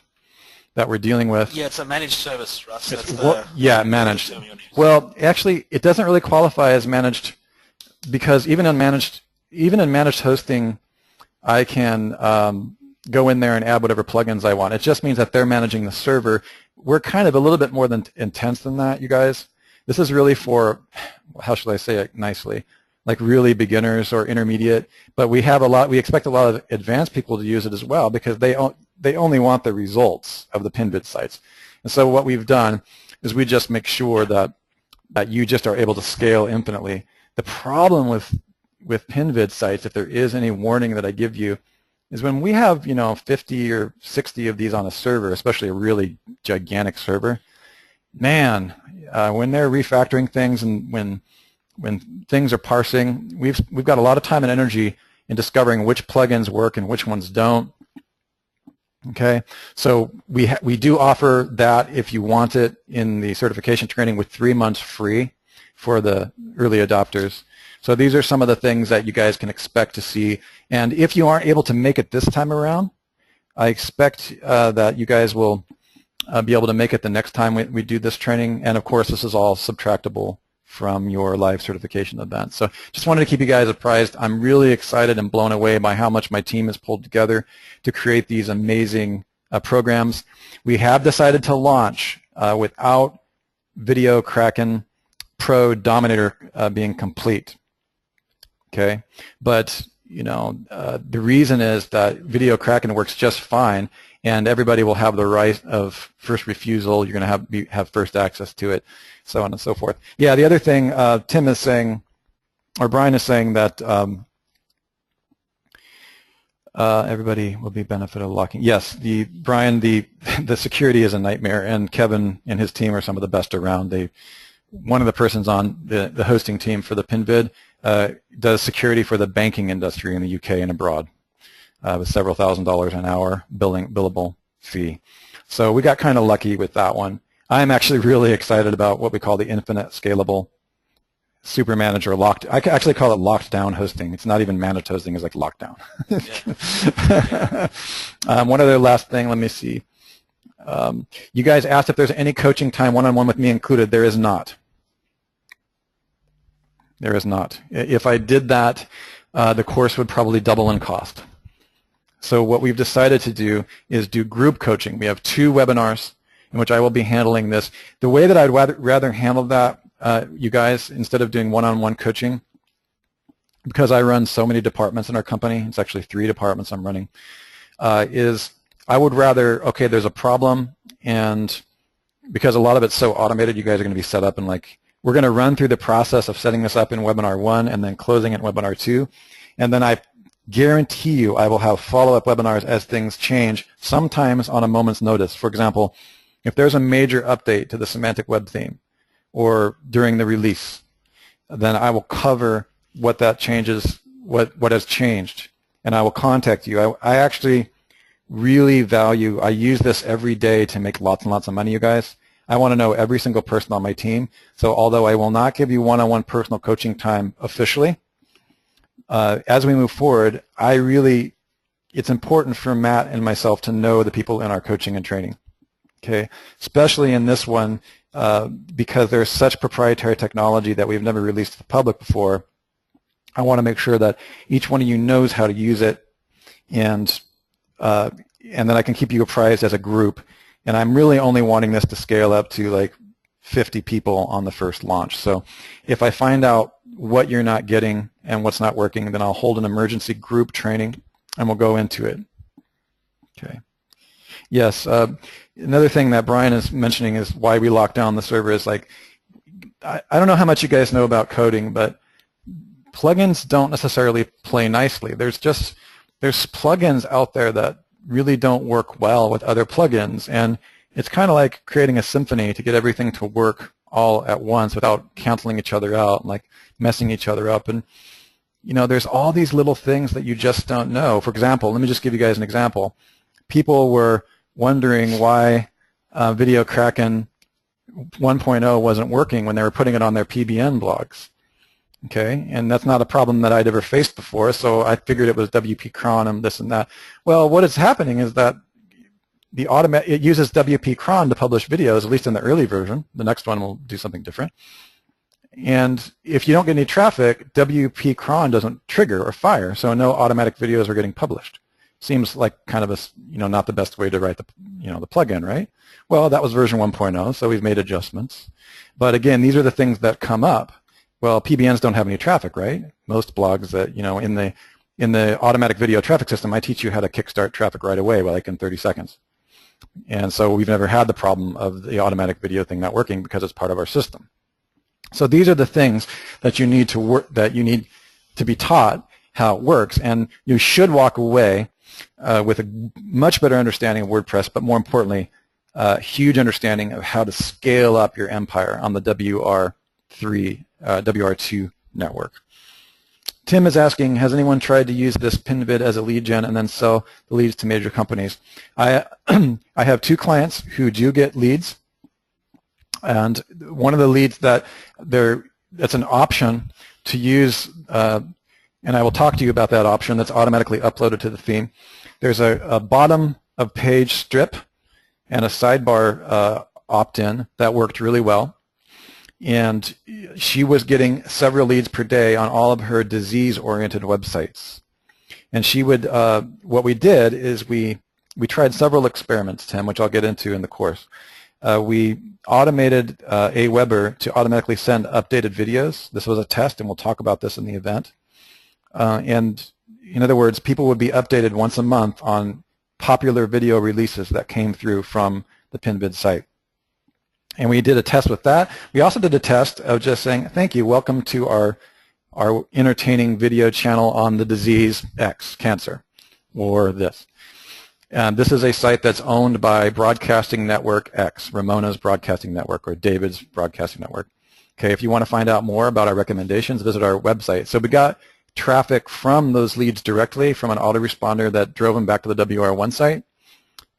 that we're dealing with. Yeah, it's a managed service, Russ. Yeah, managed. Well, actually, it doesn't really qualify as managed, because even in managed hosting, I can go in there and add whatever plugins I want. It just means that they're managing the server. We're kind of a little bit more than intense than that, you guys. This is really for, how should I say it nicely, like really beginners or intermediate. But we expect a lot of advanced people to use it as well, because they only want the results of the PinVid sites. And so what we've done is we just make sure that you just are able to scale infinitely. The problem with PinVid sites, if there is any warning that I give you, is when we have 50 or 60 of these on a server, especially a really gigantic server, man, when they're refactoring things and when things are parsing, we've got a lot of time and energy in discovering which plugins work and which ones don't. Okay, so we do offer that if you want it in the certification training, with 3 months free for the early adopters. So these are some of the things that you guys can expect to see. And if you aren't able to make it this time around, I expect that you guys will be able to make it the next time we do this training. And of course, this is all subtractable from your live certification event. So just wanted to keep you guys apprised. I'm really excited and blown away by how much my team has pulled together to create these amazing programs. We have decided to launch without Video Kraken Pro Dominator being complete. Okay, but the reason is that Video Kraken works just fine, and everybody will have the right of first refusal. You're going to have first access to it, so on and so forth. Yeah, the other thing Tim is saying, or Brian is saying, that everybody will be benefited of locking. Yes, Brian, the security is a nightmare, and Kevin and his team are some of the best around. One of the persons on the hosting team for the PinVid does security for the banking industry in the UK and abroad, with several $1,000s an hour billable fee. So we got kind of lucky with that one. I'm actually really excited about what we call the infinite scalable super manager locked. I actually call it locked down hosting. It's not even managed hosting. It's like lockdown. Yeah. One other last thing. Let me see. You guys asked if there's any coaching time one-on-one with me included. There is not. There is not. If I did that, the course would probably double in cost. So what we've decided to do is do group coaching. We have 2 webinars in which I will be handling this. The way that I'd rather handle that, you guys, instead of doing one-on-one coaching, because I run so many departments in our company, it's actually 3 departments I'm running, is I would rather, okay, there's a problem, and because a lot of it's so automated, you guys are going to be set up and we're going to run through the process of setting this up in webinar 1 and then closing it in webinar 2, and then I guarantee you I will have follow-up webinars as things change, sometimes on a moment's notice. For example, if there's a major update to the semantic web theme or during the release, then I will cover what that changes, what has changed, and I will contact you. I actually really value, I use this every day to make lots and lots of money, you guys. I want to know every single person on my team. So although I will not give you one-on-one personal coaching time officially, as we move forward, it's important for Matt and myself to know the people in our coaching and training, okay? Especially in this one, because there's such proprietary technology that we've never released to the public before. I want to make sure that each one of you knows how to use it, and then I can keep you apprised as a group. And I'm really only wanting this to scale up to like 50 people on the first launch. So if I find out what you're not getting and what's not working, then I'll hold an emergency group training and we'll go into it. Okay. Yes. Another thing that Brian is mentioning is why we locked down the server is like, I don't know how much you guys know about coding, but plugins don't necessarily play nicely. There's plugins out there that really don't work well with other plugins, and it's kind of like creating a symphony to get everything to work all at once without canceling each other out and like messing each other up. And you know, there's all these little things that you just don't know. For example, let me just give you guys an example. People were wondering why Video Kraken 1.0 wasn't working when they were putting it on their PBN blogs. Okay, and that's not a problem that I'd ever faced before, so I figured it was WP cron and this and that. Well, what is happening is that it uses WP cron to publish videos, at least in the early version. The next one will do something different. And if you don't get any traffic, WP cron doesn't trigger or fire, so no automatic videos are getting published. Seems like kind of not the best way to write the plugin, right? Well, that was version 1.0, so we've made adjustments. But again, these are the things that come up. Well, PBNs don't have any traffic, right? Most blogs that, in the automatic video traffic system, I teach you how to kickstart traffic right away, like in 30 seconds. And so we've never had the problem of the automatic video thing not working because it's part of our system. So these are the things that you need to be taught how it works, and you should walk away with a much better understanding of WordPress, but more importantly, a huge understanding of how to scale up your empire on the WR2 network. Tim is asking, has anyone tried to use this PinVid as a lead gen and then sell the leads to major companies? I have 2 clients who do get leads, and one of the leads that's an option to use, and I will talk to you about that option that's automatically uploaded to the theme. There's a bottom of page strip and a sidebar opt-in that worked really well. And she was getting several leads per day on all of her disease-oriented websites. And she would, what we did is we tried several experiments, Tim, which I'll get into in the course. We automated Aweber to automatically send updated videos. This was a test, and we'll talk about this in the event. And in other words, people would be updated once a month on popular video releases that came through from the PinVid site. And we did a test with that. We also did a test of just saying, thank you, welcome to our entertaining video channel on the disease X, cancer, or this. And this is a site that's owned by Broadcasting Network X, Ramona's Broadcasting Network, or David's Broadcasting Network. Okay, if you want to find out more about our recommendations, visit our website. So we got traffic from those leads directly from an autoresponder that drove them back to the WR1 site.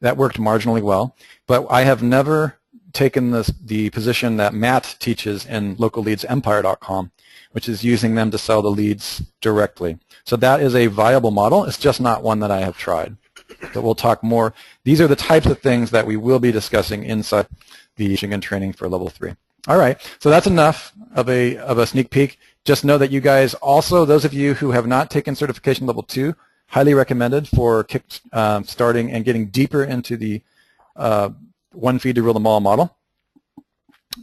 That worked marginally well. But I have never taken the position that Matt teaches in localleadsempire.com, which is using them to sell the leads directly. So that is a viable model. It's just not one that I have tried. But we'll talk more. These are the types of things that we will be discussing inside the teaching and training for level 3. All right, so that's enough of a sneak peek. Just know that you guys also, those of you who have not taken certification level 2, highly recommended for starting and getting deeper into the one feed to rule them all model.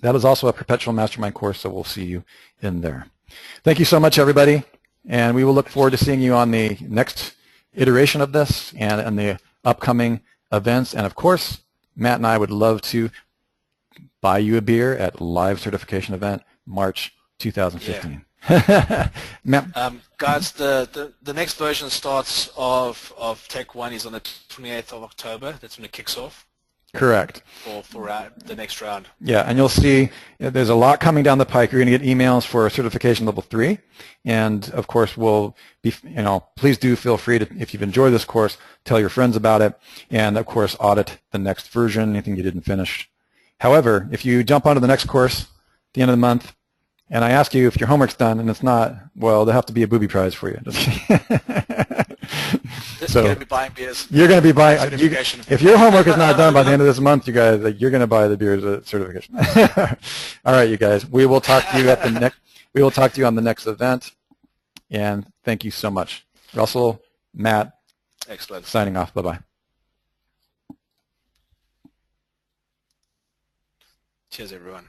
That is also a perpetual mastermind course, so we'll see you in there. Thank you so much, everybody, and we will look forward to seeing you on the next iteration of this and the upcoming events. And of course, Matt and I would love to buy you a beer at live certification event March 2015. Yeah. Guys, the next version starts of Tech 1 is on the 28th of October. That's when it kicks off. Correct. for the next round. Yeah, and you'll see there's a lot coming down the pike. You're going to get emails for certification level 3, and of course, we'll be, please do feel free to, if you've enjoyed this course, tell your friends about it, and of course, audit the next version, anything you didn't finish. However, if you jump onto the next course at the end of the month, and I ask you if your homework's done and it's not, well, there'll have to be a booby prize for you. So you're going to be buying beers. You're going to be buying. If your homework is not done by the end of this month, you guys, you're going to buy the beers certification. All right, you guys. We will talk to you at the next. We will talk to you on the next event. And thank you so much, Russell, Matt. Excellent. Signing off. Bye bye. Cheers, everyone.